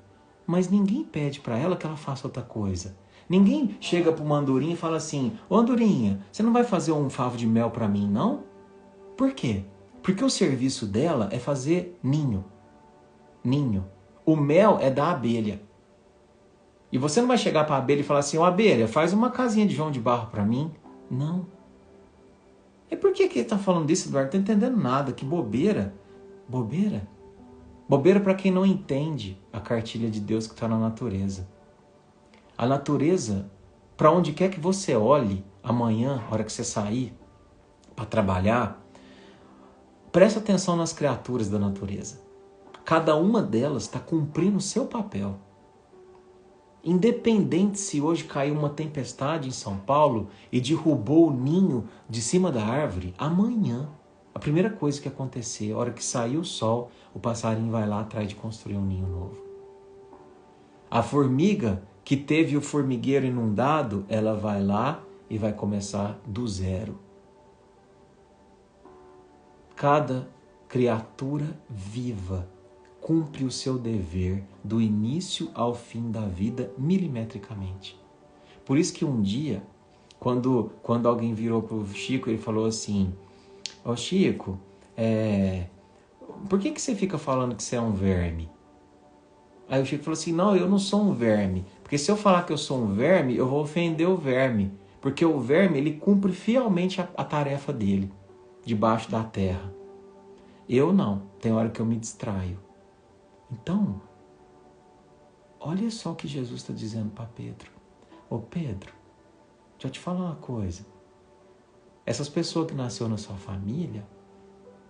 [SPEAKER 1] mas ninguém pede para ela que ela faça outra coisa. Ninguém chega para uma andorinha e fala assim, ô andorinha, você não vai fazer um favo de mel para mim, não? Por quê? Porque o serviço dela é fazer ninho. Ninho. O mel é da abelha. E você não vai chegar para a abelha e falar assim, ô abelha, faz uma casinha de João de Barro para mim. Não. E por que ele está falando disso, Eduardo? Não estou entendendo nada. Que bobeira. Bobeira? Bobeira para quem não entende a cartilha de Deus que está na natureza. A natureza, para onde quer que você olhe amanhã, na hora que você sair para trabalhar, preste atenção nas criaturas da natureza. Cada uma delas está cumprindo o seu papel. Independente se hoje caiu uma tempestade em São Paulo e derrubou o ninho de cima da árvore, amanhã, a primeira coisa que acontecer, a hora que sair o sol, o passarinho vai lá atrás de construir um ninho novo. A formiga que teve o formigueiro inundado, ela vai lá e vai começar do zero. Cada criatura viva cumpre o seu dever do início ao fim da vida milimetricamente. Por isso que um dia, quando alguém virou para o Chico, ele falou assim, ô Chico, por que você fica falando que você é um verme? Aí o Chico falou assim, não, eu não sou um verme, porque se eu falar que eu sou um verme, eu vou ofender o verme, porque o verme, ele cumpre fielmente a tarefa dele, debaixo da terra. Eu não, tem hora que eu me distraio. Então, olha só o que Jesus está dizendo para Pedro. Ô Pedro, deixa eu te falar uma coisa. Essas pessoas que nasceram na sua família,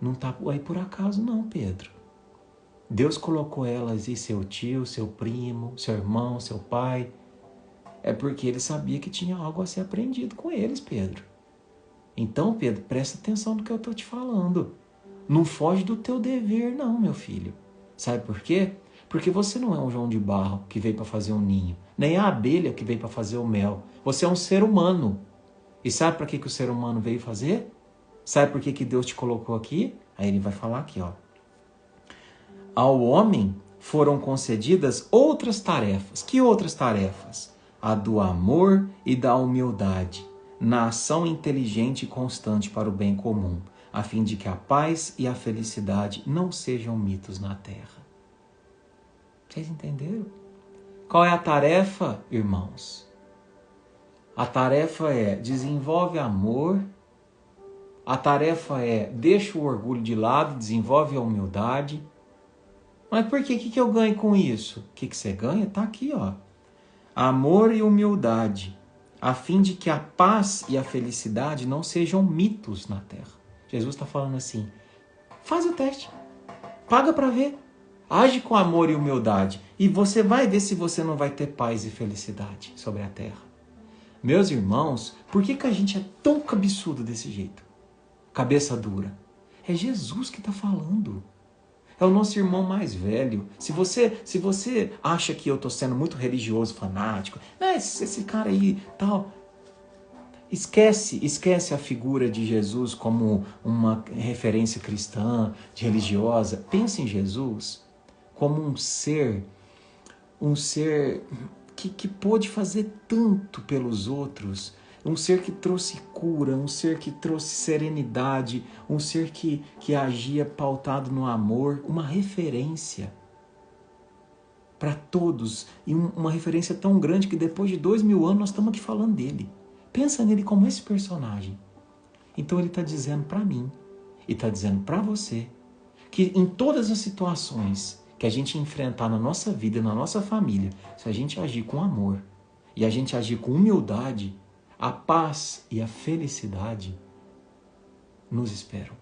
[SPEAKER 1] não tá aí por acaso não, Pedro. Deus colocou elas e seu tio, seu primo, seu irmão, seu pai. É porque ele sabia que tinha algo a ser aprendido com eles, Pedro. Então, Pedro, presta atenção no que eu estou te falando. Não foge do teu dever não, meu filho. Sabe por quê? Porque você não é um João de Barro que veio para fazer um ninho, nem a abelha que veio para fazer o mel. Você é um ser humano. E sabe para que o ser humano veio fazer? Sabe por que Deus te colocou aqui? Aí ele vai falar aqui, ó. Ao homem foram concedidas outras tarefas. Que outras tarefas? A do amor e da humildade, na ação inteligente e constante para o bem comum, a fim de que a paz e a felicidade não sejam mitos na terra. Vocês entenderam? Qual é a tarefa, irmãos? A tarefa é desenvolve amor. A tarefa é deixa o orgulho de lado, desenvolve a humildade. Mas por quê? O que eu ganho com isso? O que você ganha? Está aqui, ó. Amor e humildade, a fim de que a paz e a felicidade não sejam mitos na terra. Jesus está falando assim, faz o teste, paga para ver, age com amor e humildade e você vai ver se você não vai ter paz e felicidade sobre a terra. Meus irmãos, por que a gente é tão cabeçudo desse jeito? Cabeça dura. É Jesus que está falando. É o nosso irmão mais velho. Se você acha que eu estou sendo muito religioso, fanático, esse cara aí, tal, esquece a figura de Jesus como uma referência cristã, religiosa. Pense em Jesus como um ser que pôde fazer tanto pelos outros, um ser que trouxe cura, um ser que trouxe serenidade, um ser que agia pautado no amor, uma referência para todos, e uma referência tão grande que depois de 2000 anos nós estamos aqui falando dele. Pensa nele como esse personagem. Então ele está dizendo para mim, e está dizendo para você, que em todas as situações que a gente enfrentar na nossa vida, na nossa família, se a gente agir com amor e a gente agir com humildade, a paz e a felicidade nos esperam.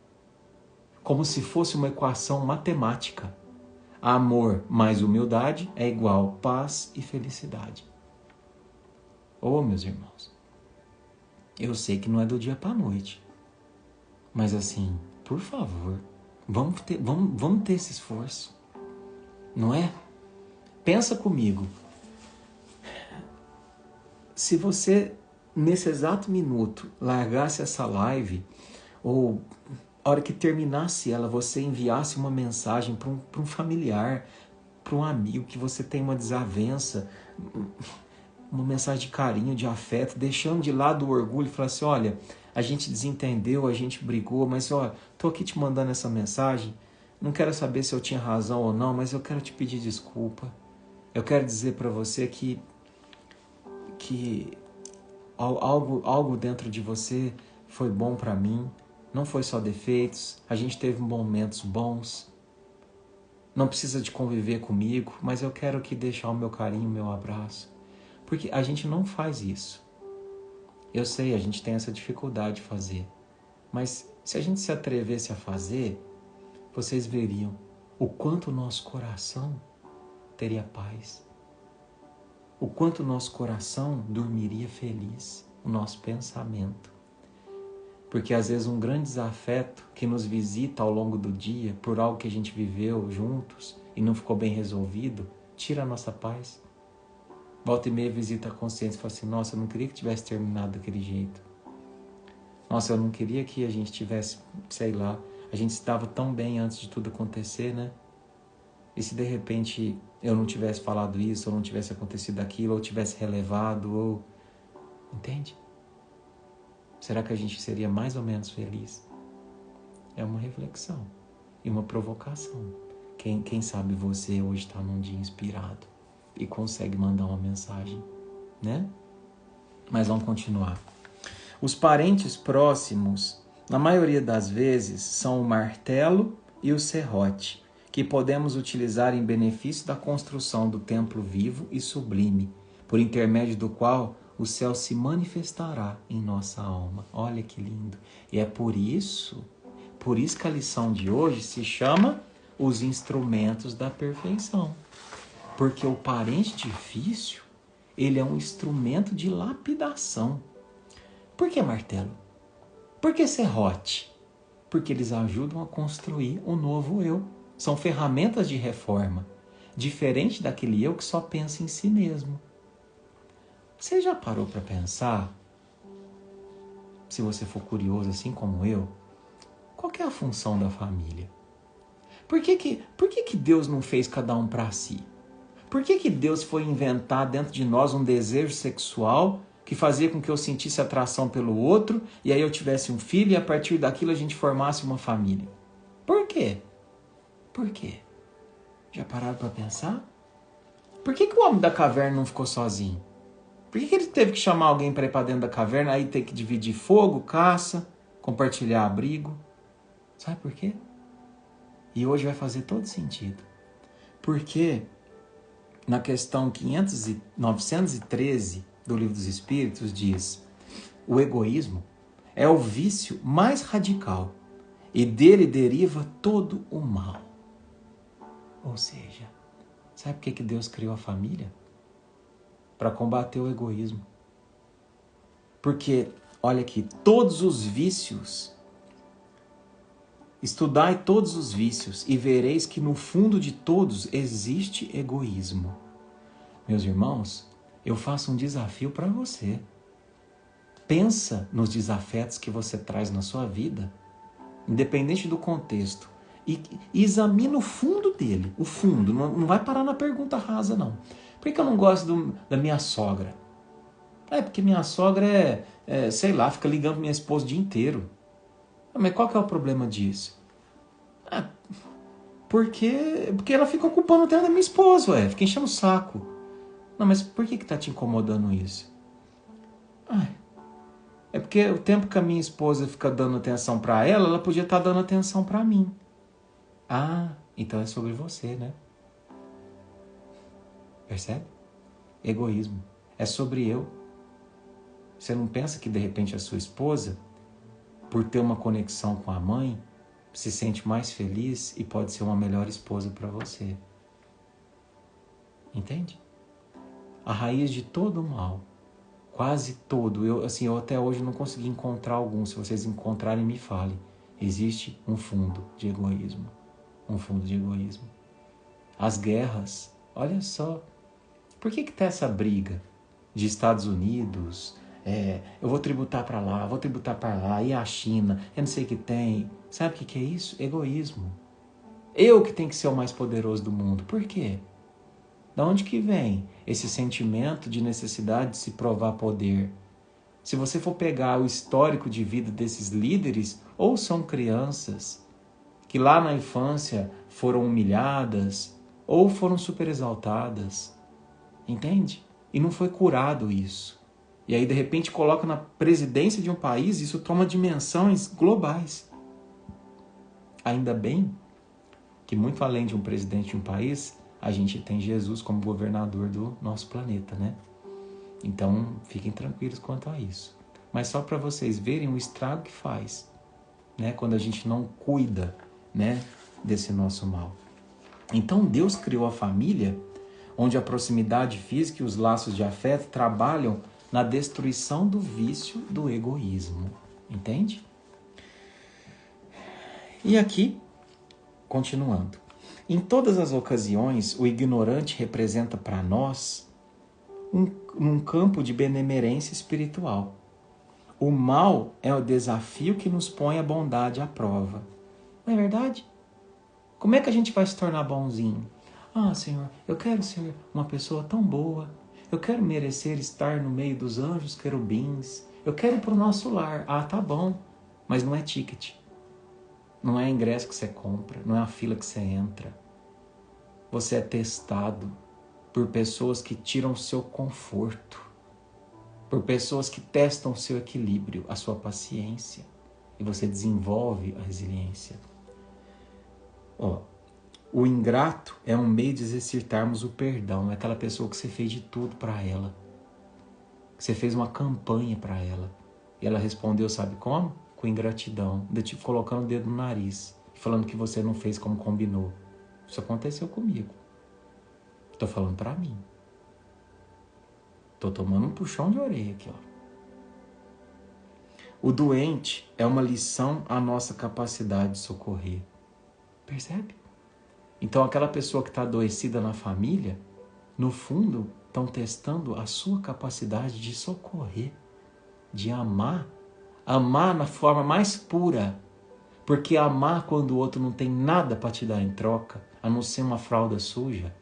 [SPEAKER 1] Como se fosse uma equação matemática. Amor mais humildade é igual paz e felicidade. Oh, meus irmãos, eu sei que não é do dia para a noite, mas assim, por favor, vamos ter esse esforço. Não é? Pensa comigo. Se você, nesse exato minuto, largasse essa live, ou a hora que terminasse ela, você enviasse uma mensagem para um familiar, para um amigo que você tem uma desavença, uma mensagem de carinho, de afeto, deixando de lado o orgulho e falar assim, olha, a gente desentendeu, a gente brigou, mas ó, tô aqui te mandando essa mensagem. Não quero saber se eu tinha razão ou não, mas eu quero te pedir desculpa. Eu quero dizer para você que algo dentro de você foi bom para mim. Não foi só defeitos. A gente teve momentos bons. Não precisa de conviver comigo, mas eu quero aqui deixar o meu carinho, o meu abraço. Porque a gente não faz isso. Eu sei, a gente tem essa dificuldade de fazer. Mas se a gente se atrevesse a fazer, vocês veriam o quanto o nosso coração teria paz. o quanto o nosso coração dormiria feliz, o nosso pensamento. Porque às vezes um grande desafeto que nos visita ao longo do dia, por algo que a gente viveu juntos e não ficou bem resolvido, tira a nossa paz. Volta e meia visita a consciência e fala assim, nossa, eu não queria que tivesse terminado daquele jeito. Nossa, eu não queria que a gente tivesse, sei lá, a gente estava tão bem antes de tudo acontecer, né? E se de repente eu não tivesse falado isso, ou não tivesse acontecido aquilo, ou tivesse relevado, ou... Entende? Será que a gente seria mais ou menos feliz? É uma reflexão e uma provocação. Quem sabe você hoje está num dia inspirado e consegue mandar uma mensagem, né? Mas vamos continuar. Os parentes próximos, na maioria das vezes, são o martelo e o serrote, que podemos utilizar em benefício da construção do templo vivo e sublime, por intermédio do qual o céu se manifestará em nossa alma. Olha que lindo. E é por isso que a lição de hoje se chama os instrumentos da perfeição. Porque o parente difícil, ele é um instrumento de lapidação. Por que martelo? Por que serrote? Porque eles ajudam a construir um novo eu. São ferramentas de reforma, diferente daquele eu que só pensa em si mesmo. Você já parou para pensar, se você for curioso assim como eu, qual que é a função da família? Por que Deus não fez cada um para si? Por que Deus foi inventar dentro de nós um desejo sexual que fazia com que eu sentisse atração pelo outro e aí eu tivesse um filho e a partir daquilo a gente formasse uma família? Por quê? Por quê? Já pararam para pensar? Por que o homem da caverna não ficou sozinho? Por que ele teve que chamar alguém para ir para dentro da caverna, aí ter que dividir fogo, caça, compartilhar abrigo? Sabe por quê? E hoje vai fazer todo sentido. Porque na questão 913 do Livro dos Espíritos diz: o egoísmo é o vício mais radical e dele deriva todo o mal. Ou seja, sabe por que Deus criou a família? Para combater o egoísmo. Porque, olha aqui, todos os vícios, estudai todos os vícios e vereis que no fundo de todos existe egoísmo. Meus irmãos, eu faço um desafio para você. Pensa nos desafetos que você traz na sua vida, independente do contexto, e examina o fundo dele, o fundo, não vai parar na pergunta rasa não. Por que eu não gosto da minha sogra? Porque minha sogra sei lá, fica ligando pra minha esposa o dia inteiro. Mas qual que é o problema disso? Porque ela fica ocupando o tempo da minha esposa, fica enchendo o saco. Não, mas por que tá te incomodando isso? É porque o tempo que a minha esposa fica dando atenção pra ela, ela podia estar dando atenção pra mim. Então é sobre você, né? Percebe? Egoísmo. É sobre eu. Você não pensa que de repente a sua esposa, por ter uma conexão com a mãe, se sente mais feliz e pode ser uma melhor esposa para você? Entende? A raiz de todo o mal, quase todo, eu até hoje não consegui encontrar algum. Se vocês encontrarem, me falem. Existe um fundo de egoísmo. Um fundo de egoísmo. As guerras, olha só. Por que tá essa briga de Estados Unidos? Eu vou tributar para lá, vou tributar para lá, e a China, eu não sei o que tem. Sabe o que é isso? Egoísmo. Eu que tenho que ser o mais poderoso do mundo. Por quê? Da onde que vem esse sentimento de necessidade de se provar poder? Se você for pegar o histórico de vida desses líderes, ou são crianças que lá na infância foram humilhadas, ou foram super exaltadas. Entende? E não foi curado isso. E aí, de repente, coloca na presidência de um país, isso toma dimensões globais. Ainda bem que, muito além de um presidente de um país, a gente tem Jesus como governador do nosso planeta, né? Então, fiquem tranquilos quanto a isso. Mas só para vocês verem o estrago que faz, né? Quando a gente não cuida, né, desse nosso mal. Então, Deus criou a família onde a proximidade física e os laços de afeto trabalham na destruição do vício do egoísmo. Entende? E aqui, continuando. Em todas as ocasiões, o ignorante representa para nós um campo de benemerência espiritual. O mal é o desafio que nos põe a bondade à prova. Não é verdade? Como é que a gente vai se tornar bonzinho? Ah, Senhor, eu quero ser uma pessoa tão boa. Eu quero merecer estar no meio dos anjos querubins. Eu quero ir para o nosso lar. Ah, tá bom. Mas não é ticket. Não é ingresso que você compra. Não é a fila que você entra. Você é testado por pessoas que tiram o seu conforto. Por pessoas que testam o seu equilíbrio, a sua paciência. E você desenvolve a resiliência. O ingrato é um meio de exercitarmos o perdão. É aquela pessoa que você fez de tudo para ela. Que você fez uma campanha para ela. E ela respondeu, sabe como? Com ingratidão. Tipo, colocando o dedo no nariz. Falando que você não fez como combinou. Isso aconteceu comigo. Estou falando para mim. Estou tomando um puxão de orelha aqui, ó. O doente é uma lição à nossa capacidade de socorrer. Percebe? Então aquela pessoa que está adoecida na família, no fundo, estão testando a sua capacidade de socorrer, de amar. Amar na forma mais pura. Porque amar quando o outro não tem nada para te dar em troca, a não ser uma fralda suja,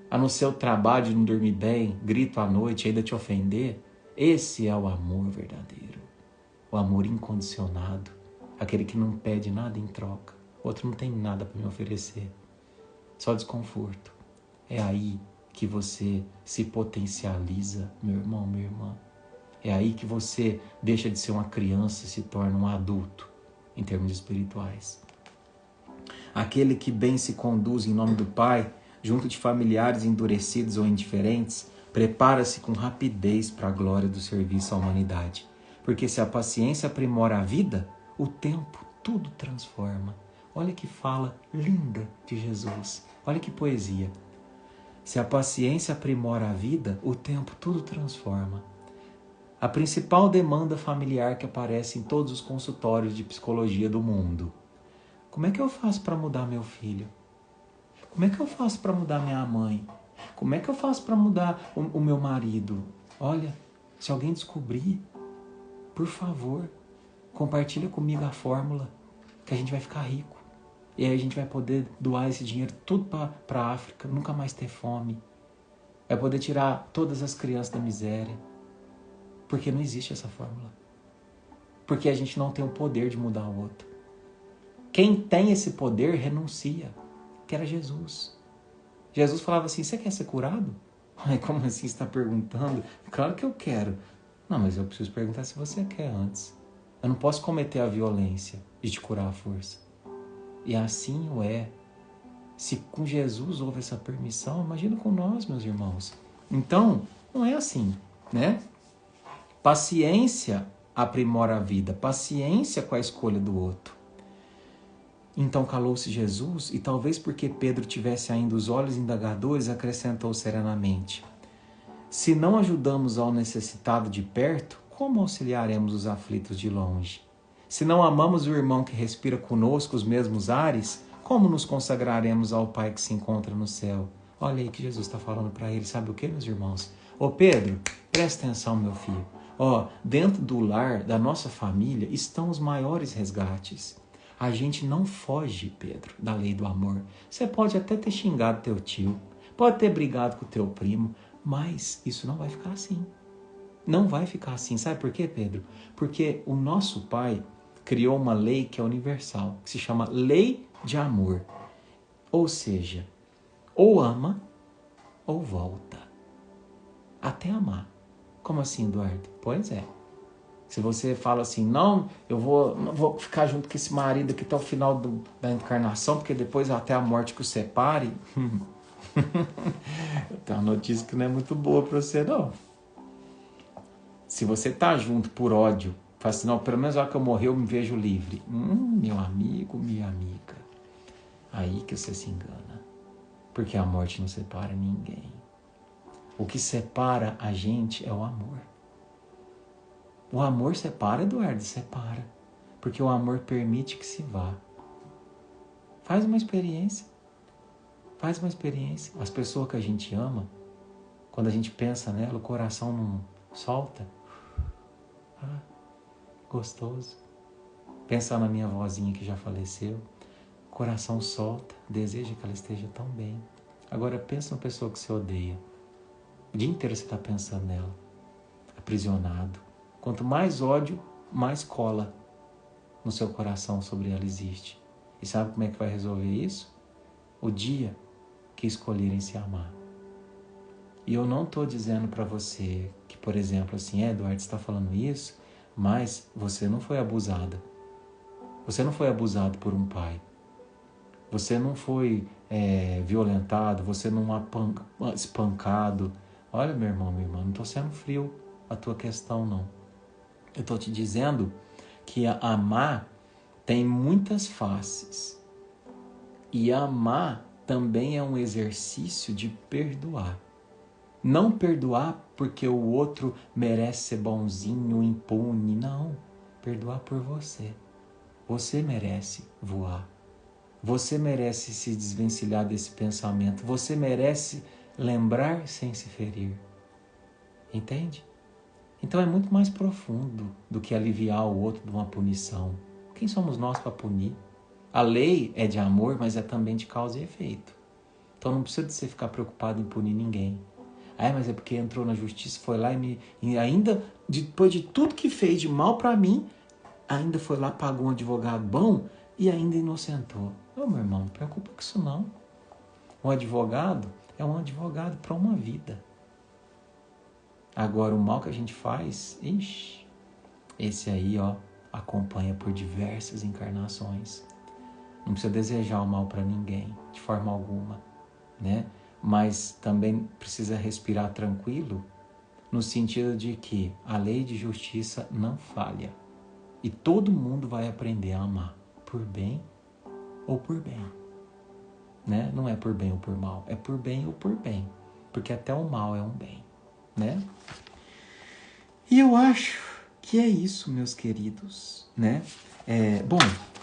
[SPEAKER 1] a não ser o trabalho de não dormir bem, grito à noite, ainda te ofender, esse é o amor verdadeiro. O amor incondicionado. Aquele que não pede nada em troca. O outro não tem nada para me oferecer. Só desconforto. É aí que você se potencializa, meu irmão, minha irmã. É aí que você deixa de ser uma criança e se torna um adulto, em termos espirituais. Aquele que bem se conduz em nome do Pai, junto de familiares endurecidos ou indiferentes, prepara-se com rapidez para a glória do serviço à humanidade. Porque se a paciência aprimora a vida, o tempo tudo transforma. Olha que fala linda de Jesus. Olha que poesia. Se a paciência aprimora a vida, o tempo tudo transforma. A principal demanda familiar que aparece em todos os consultórios de psicologia do mundo. Como é que eu faço para mudar meu filho? Como é que eu faço para mudar minha mãe? Como é que eu faço para mudar o meu marido? Olha, se alguém descobrir, por favor, compartilha comigo a fórmula que a gente vai ficar rico. E aí a gente vai poder doar esse dinheiro tudo para a África, nunca mais ter fome. Vai poder tirar todas as crianças da miséria. Porque não existe essa fórmula. Porque a gente não tem o poder de mudar o outro. Quem tem esse poder renuncia, que era Jesus. Jesus falava assim, você quer ser curado? Ai, como assim você está perguntando? Claro que eu quero. Não, mas eu preciso perguntar se você quer antes. Eu não posso cometer a violência de te curar à força. E assim o é. Se com Jesus houve essa permissão, imagina com nós, meus irmãos. Então, não é assim, né? Paciência aprimora a vida. Paciência com a escolha do outro. Então calou-se Jesus e talvez porque Pedro tivesse ainda os olhos indagadores, acrescentou serenamente. Se não ajudamos ao necessitado de perto, como auxiliaremos os aflitos de longe? Se não amamos o irmão que respira conosco os mesmos ares, como nos consagraremos ao Pai que se encontra no céu? Olha aí que Jesus está falando para ele, sabe o que, meus irmãos? Ô Pedro, presta atenção, meu filho. Dentro do lar, da nossa família, estão os maiores resgates. A gente não foge, Pedro, da lei do amor. Você pode até ter xingado teu tio, pode ter brigado com teu primo, mas isso não vai ficar assim. Não vai ficar assim. Sabe por quê, Pedro? Porque o nosso Pai criou uma lei que é universal, que se chama lei de amor. Ou seja, ou ama ou volta. Até amar. Como assim, Eduardo? Pois é. Se você fala assim, não vou ficar junto com esse marido aqui até o final da encarnação, porque depois até a morte que o separe. Tem uma notícia que não é muito boa para você, não. Se você tá junto por ódio, fala assim, não, pelo menos na hora que eu morrer eu me vejo livre. Meu amigo, minha amiga. Aí que você se engana. Porque a morte não separa ninguém. O que separa a gente é o amor. O amor separa, Eduardo? Separa. Porque o amor permite que se vá. Faz uma experiência. Faz uma experiência. As pessoas que a gente ama, quando a gente pensa nela, o coração não solta. Ah, gostoso. Pensar na minha vozinha que já faleceu. O coração solta. Deseja que ela esteja tão bem. Agora pensa numa pessoa que você odeia. O dia inteiro você está pensando nela. Aprisionado. Quanto mais ódio, mais cola no seu coração sobre ela existe. E sabe como é que vai resolver isso? O dia que escolherem se amar. E eu não estou dizendo para você que, por exemplo, assim, Eduardo, você está falando isso, mas você não foi abusada. Você não foi abusado por um pai. Você não foi violentado, você não espancado. Olha, meu irmão, minha irmã, não estou sendo frio a tua questão, não. Eu estou te dizendo que amar tem muitas faces. E amar também é um exercício de perdoar. Não perdoar porque o outro merece ser bonzinho, impune. Não. Perdoar por você. Você merece voar. Você merece se desvencilhar desse pensamento. Você merece lembrar sem se ferir. Entende? Então é muito mais profundo do que aliviar o outro de uma punição. Quem somos nós para punir? A lei é de amor, mas é também de causa e efeito. Então não precisa de você ficar preocupado em punir ninguém. Mas é porque entrou na justiça, foi lá e ainda, depois de tudo que fez de mal para mim, ainda foi lá, pagou um advogado bom e ainda inocentou. Meu irmão, não preocupa com isso não. Um advogado é um advogado para uma vida. Agora, o mal que a gente faz, esse aí, acompanha por diversas encarnações. Não precisa desejar o mal para ninguém, de forma alguma, né? Mas também precisa respirar tranquilo, no sentido de que a lei de justiça não falha. E todo mundo vai aprender a amar, por bem ou por bem. Né? Não é por bem ou por mal, é por bem ou por bem. Porque até o mal é um bem. Né? E eu acho que é isso, meus queridos, né? Bom,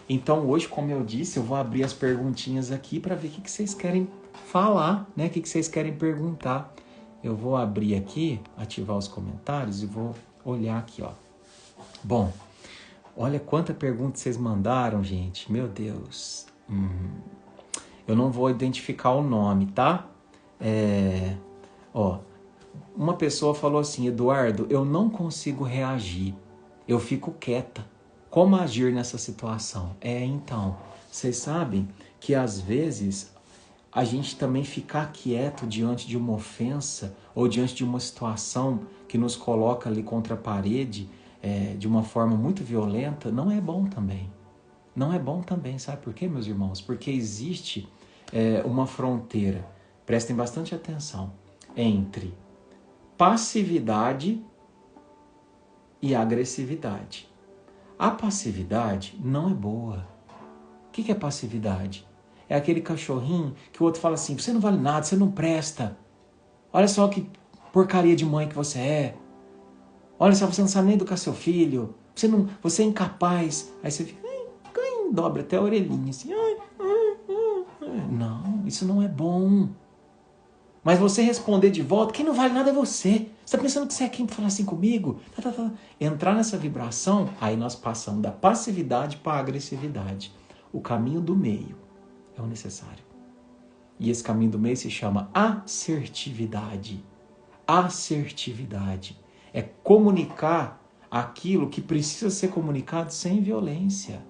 [SPEAKER 1] então hoje, como eu disse, eu vou abrir as perguntinhas aqui para ver o que vocês querem falar, né? O que vocês querem perguntar. Eu vou abrir aqui, ativar os comentários e vou olhar aqui, ó. Bom, olha quanta pergunta vocês mandaram, gente. Meu Deus. Eu não vou identificar o nome, tá? Uma pessoa falou assim: Eduardo, eu não consigo reagir, eu fico quieta. Como agir nessa situação? Então, vocês sabem que às vezes a gente também ficar quieto diante de uma ofensa ou diante de uma situação que nos coloca ali contra a parede de uma forma muito violenta, não é bom também. Não é bom também, sabe por quê, meus irmãos? Porque existe uma fronteira, prestem bastante atenção, entre passividade e agressividade. A passividade não é boa. O que é passividade? É aquele cachorrinho que o outro fala assim: você não vale nada, você não presta. Olha só que porcaria de mãe que você é. Olha só, você não sabe nem educar seu filho. Você é incapaz. Aí você fica, dobra até a orelhinha assim. Não, isso não é bom. Mas você responder de volta, quem não vale nada é você. Você está pensando que você é quem para falar assim comigo? Entrar nessa vibração, aí nós passamos da passividade para a agressividade. O caminho do meio é o necessário. E esse caminho do meio se chama assertividade. Assertividade é comunicar aquilo que precisa ser comunicado sem violência.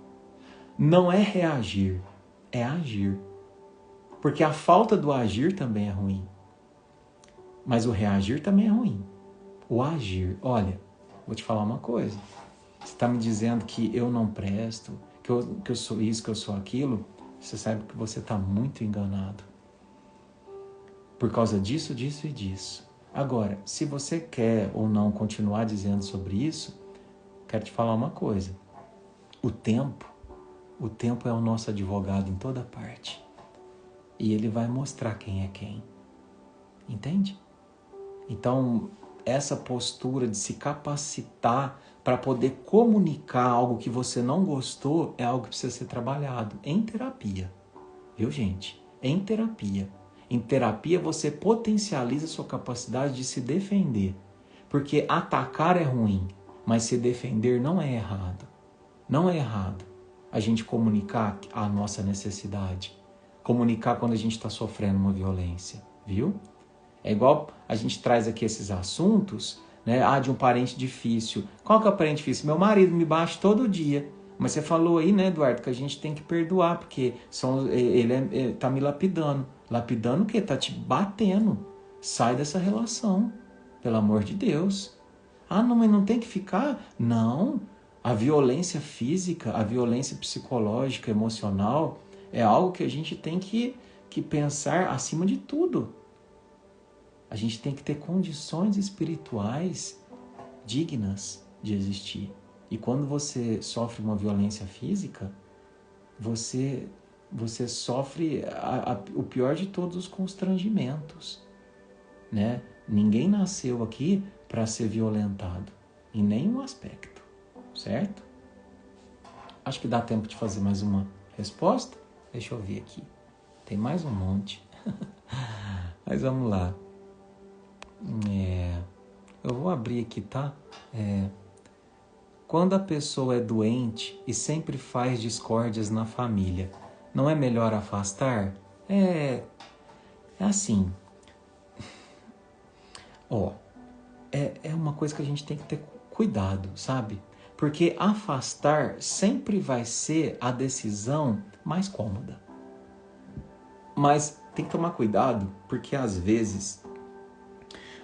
[SPEAKER 1] Não é reagir, é agir. Porque a falta do agir também é ruim. Mas o reagir também é ruim. O agir, olha, vou te falar uma coisa. Você está me dizendo que eu não presto, que eu sou isso, que eu sou aquilo. Você sabe que você está muito enganado. Por causa disso, disso e disso. Agora, se você quer ou não continuar dizendo sobre isso, quero te falar uma coisa. O tempo é o nosso advogado em toda parte. e ele vai mostrar quem é quem. Entende? Então, essa postura de se capacitar para poder comunicar algo que você não gostou é algo que precisa ser trabalhado em terapia. Viu, gente? Em terapia. Em terapia você potencializa a sua capacidade de se defender. Porque atacar é ruim, mas se defender não é errado. Não é errado a gente comunicar a nossa necessidade. Comunicar quando a gente está sofrendo uma violência, viu? É igual a gente traz aqui esses assuntos, né? De um parente difícil. Qual que é o parente difícil? Meu marido me bate todo dia. Mas você falou aí, né, Eduardo, que a gente tem que perdoar, porque ele tá me lapidando. Lapidando o quê? Tá te batendo. Sai dessa relação, pelo amor de Deus. Não, mas não tem que ficar? Não. A violência física, a violência psicológica, emocional, é algo que a gente tem que pensar acima de tudo. A gente tem que ter condições espirituais dignas de existir. E quando você sofre uma violência física, você sofre o pior de todos os constrangimentos, né? Ninguém nasceu aqui para ser violentado, em nenhum aspecto, certo? Acho que dá tempo de fazer mais uma resposta. Deixa eu ver aqui. Tem mais um monte. Mas vamos lá. Eu vou abrir aqui, tá? Quando a pessoa é doente e sempre faz discórdias na família, não é melhor afastar? É assim. É uma coisa que a gente tem que ter cuidado, sabe? Porque afastar sempre vai ser a decisão mais cômoda. Mas tem que tomar cuidado, porque às vezes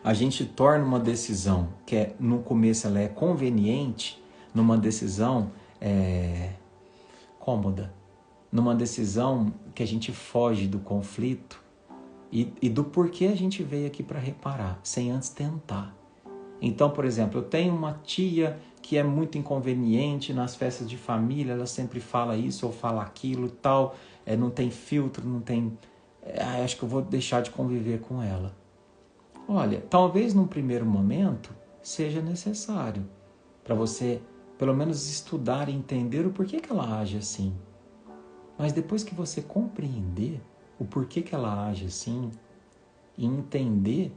[SPEAKER 1] a gente torna uma decisão que no começo ela é conveniente, numa decisão cômoda, numa decisão que a gente foge do conflito e do porquê a gente veio aqui para reparar, sem antes tentar. Então, por exemplo, eu tenho uma tia que é muito inconveniente nas festas de família, ela sempre fala isso ou fala aquilo e tal, não tem filtro, não tem... acho que eu vou deixar de conviver com ela. Olha, talvez num primeiro momento seja necessário para você, pelo menos, estudar e entender o porquê que ela age assim. Mas depois que você compreender o porquê que ela age assim e entender,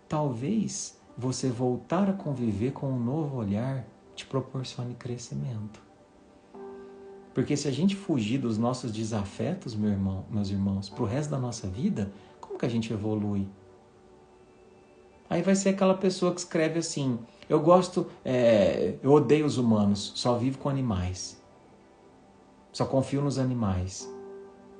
[SPEAKER 1] talvez você voltar a conviver com um novo olhar te proporcione crescimento. Porque se a gente fugir dos nossos desafetos, meus irmãos, para o resto da nossa vida, como que a gente evolui? Aí vai ser aquela pessoa que escreve assim, eu odeio os humanos, só vivo com animais. Só confio nos animais.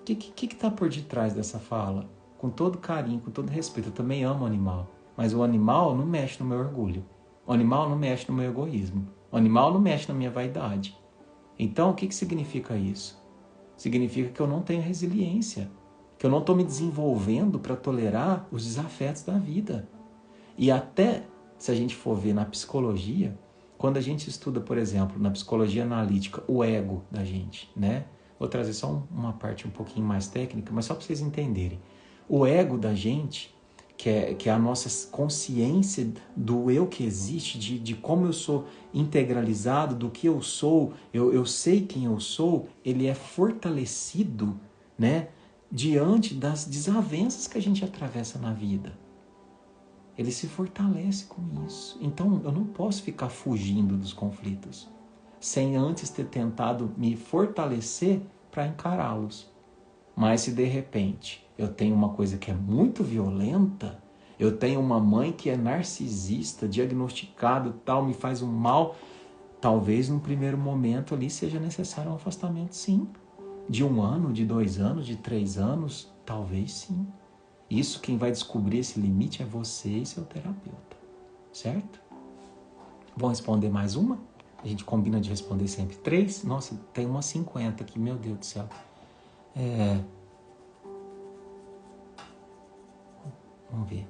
[SPEAKER 1] O que está por detrás dessa fala? Com todo carinho, com todo respeito, eu também amo o animal. Mas o animal não mexe no meu orgulho. O animal não mexe no meu egoísmo. O animal não mexe na minha vaidade. Então, o que significa isso? Significa que eu não tenho resiliência. Que eu não estou me desenvolvendo para tolerar os desafetos da vida. E até, se a gente for ver na psicologia, quando a gente estuda, por exemplo, na psicologia analítica, o ego da gente, né? Vou trazer só uma parte um pouquinho mais técnica, mas só para vocês entenderem. O ego da gente, que é a nossa consciência do eu que existe, de como eu sou integralizado, do que eu sou, eu sei quem eu sou, ele é fortalecido, né? Diante das desavenças que a gente atravessa na vida. Ele se fortalece com isso. Então, eu não posso ficar fugindo dos conflitos, sem antes ter tentado me fortalecer para encará-los. Mas se de repente eu tenho uma coisa que é muito violenta, eu tenho uma mãe que é narcisista, diagnosticado, tal, me faz um mal, talvez no primeiro momento ali seja necessário um afastamento, sim. De 1 ano, de 2 anos, de 3 anos, talvez sim. Isso, quem vai descobrir esse limite é você e seu terapeuta, certo? Vamos responder mais uma? A gente combina de responder sempre 3. Nossa, tem umas 50 aqui, meu Deus do céu. Vamos ver.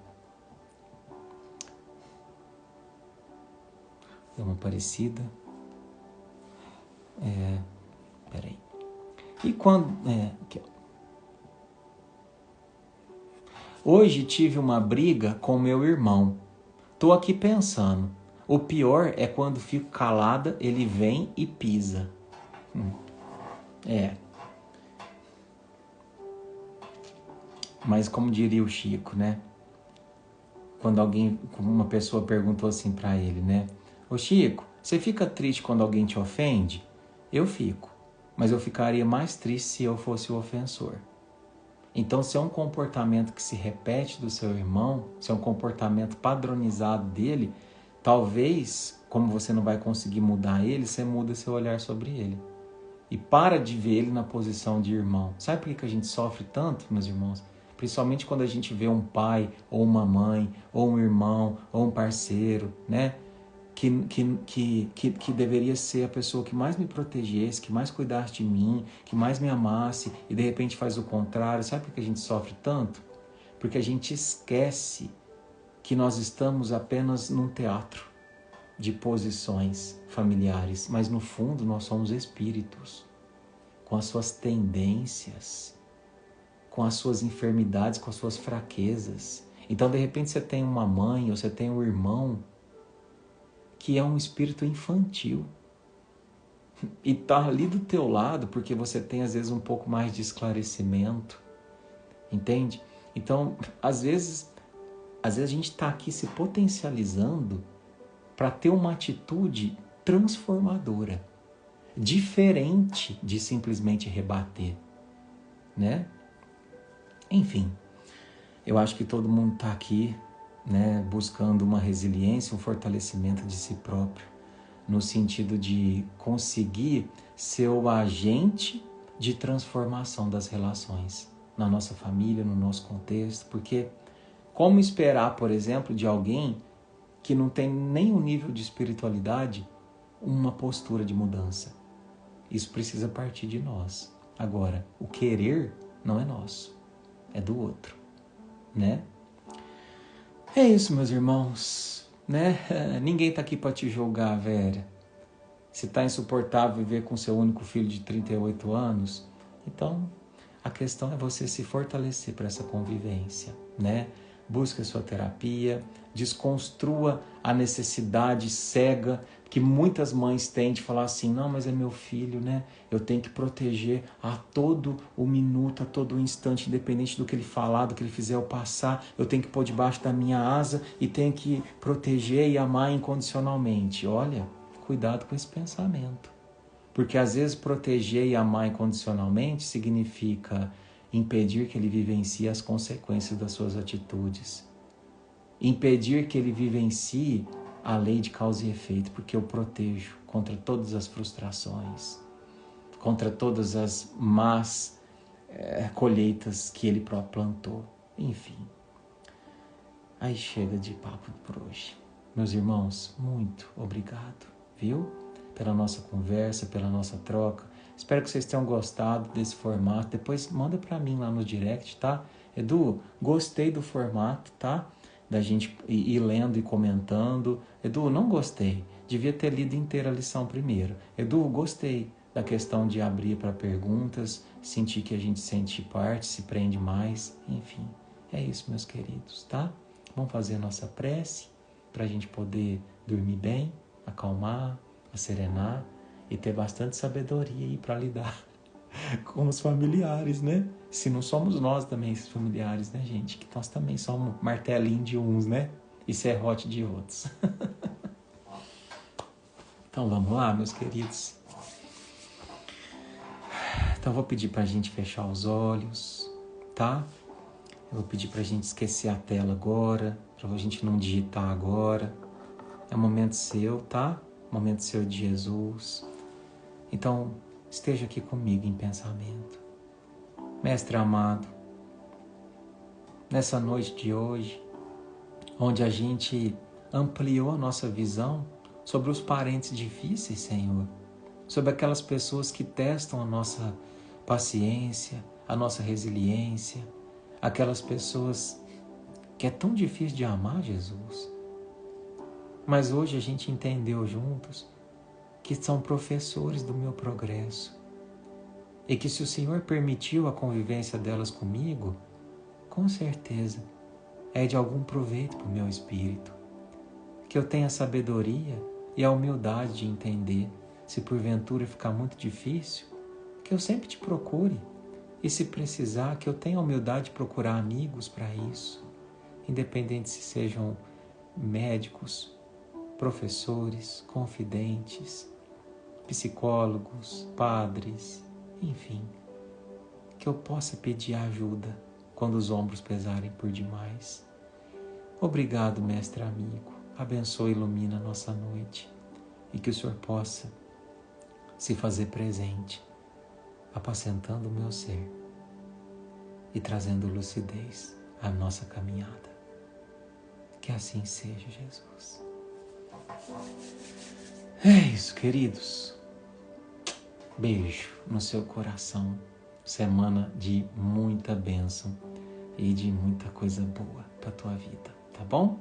[SPEAKER 1] Tem uma parecida. Peraí. E quando... aqui, ó. Hoje tive uma briga com meu irmão. Tô aqui pensando. O pior é quando fico calada, ele vem e pisa. Mas como diria o Chico, né? Quando uma pessoa perguntou assim pra ele, né? Ô Chico, você fica triste quando alguém te ofende? Eu fico. Mas eu ficaria mais triste se eu fosse o ofensor. Então, se é um comportamento que se repete do seu irmão, se é um comportamento padronizado dele, talvez, como você não vai conseguir mudar ele, você muda seu olhar sobre ele. E para de ver ele na posição de irmão. Sabe por que a gente sofre tanto, meus irmãos? Principalmente quando a gente vê um pai, ou uma mãe, ou um irmão, ou um parceiro, né? Que deveria ser a pessoa que mais me protegesse, que mais cuidasse de mim, que mais me amasse, e de repente faz o contrário. Sabe por que a gente sofre tanto? Porque a gente esquece que nós estamos apenas num teatro de posições familiares, mas no fundo nós somos espíritos, com as suas tendências, com as suas enfermidades, com as suas fraquezas. Então, de repente, você tem uma mãe ou você tem um irmão que é um espírito infantil e tá ali do teu lado porque você tem às vezes um pouco mais de esclarecimento, entende? Então, às vezes a gente está aqui se potencializando para ter uma atitude transformadora, diferente de simplesmente rebater, né? Enfim, eu acho que todo mundo está aqui, né, buscando uma resiliência, um fortalecimento de si próprio, no sentido de conseguir ser o agente de transformação das relações na nossa família, no nosso contexto, porque como esperar, por exemplo, de alguém que não tem nenhum nível de espiritualidade, uma postura de mudança? Isso precisa partir de nós. Agora, o querer não é nosso, é do outro, né? É isso, meus irmãos, né? Ninguém tá aqui para te julgar, Vera. Se tá insuportável viver com seu único filho de 38 anos, então a questão é você se fortalecer para essa convivência, né? Busque a sua terapia, desconstrua a necessidade cega que muitas mães têm de falar assim, não, mas é meu filho, né? Eu tenho que proteger a todo o minuto, a todo o instante, independente do que ele falar, do que ele fizer eu passar, eu tenho que pôr debaixo da minha asa e tenho que proteger e amar incondicionalmente. Olha, cuidado com esse pensamento. Porque às vezes proteger e amar incondicionalmente significa impedir que ele vivencie as consequências das suas atitudes. Impedir que ele vivencie a lei de causa e efeito, porque eu protejo contra todas as frustrações, contra todas as más colheitas que ele próprio plantou. Enfim, aí chega de papo por hoje. Meus irmãos, muito obrigado, viu? Pela nossa conversa, pela nossa troca. Espero que vocês tenham gostado desse formato. Depois manda para mim lá no direct, tá? Edu, gostei do formato, tá? Da gente ir lendo e comentando. Edu, não gostei. Devia ter lido inteira a lição primeiro. Edu, gostei da questão de abrir para perguntas, sentir que a gente sente parte, se prende mais. Enfim, é isso, meus queridos, tá? Vamos fazer a nossa prece para a gente poder dormir bem, acalmar, serenar e ter bastante sabedoria aí para lidar com os familiares, né? Se não somos nós também esses familiares, né, gente? Que nós também somos martelinho de uns, né? E serrote de outros. Então vamos lá, meus queridos. Então eu vou pedir pra gente fechar os olhos, tá? Eu vou pedir pra gente esquecer a tela agora, pra gente não digitar agora. É um momento seu, tá? Momento seu de Jesus. Então, esteja aqui comigo em pensamento. Mestre amado, nessa noite de hoje, onde a gente ampliou a nossa visão sobre os parentes difíceis, Senhor, sobre aquelas pessoas que testam a nossa paciência, a nossa resiliência, aquelas pessoas que é tão difícil de amar, Jesus. Mas hoje a gente entendeu juntos que são professores do meu progresso e que se o Senhor permitiu a convivência delas comigo, com certeza é de algum proveito para o meu espírito. Que eu tenha a sabedoria e a humildade de entender, se porventura ficar muito difícil, que eu sempre te procure. E se precisar, que eu tenha a humildade de procurar amigos para isso, independente se sejam médicos, professores, confidentes, psicólogos, padres, enfim. Que eu possa pedir ajuda quando os ombros pesarem por demais. Obrigado, mestre amigo. Abençoe e ilumina a nossa noite e que o Senhor possa se fazer presente, apacentando o meu ser e trazendo lucidez à nossa caminhada. Que assim seja, Jesus. É isso, queridos. Beijo no seu coração. Semana de muita bênção e de muita coisa boa para a tua vida, tá bom?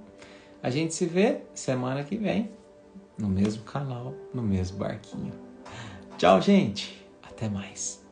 [SPEAKER 1] A gente se vê semana que vem, no mesmo canal, no mesmo barquinho. Tchau, gente. Até mais.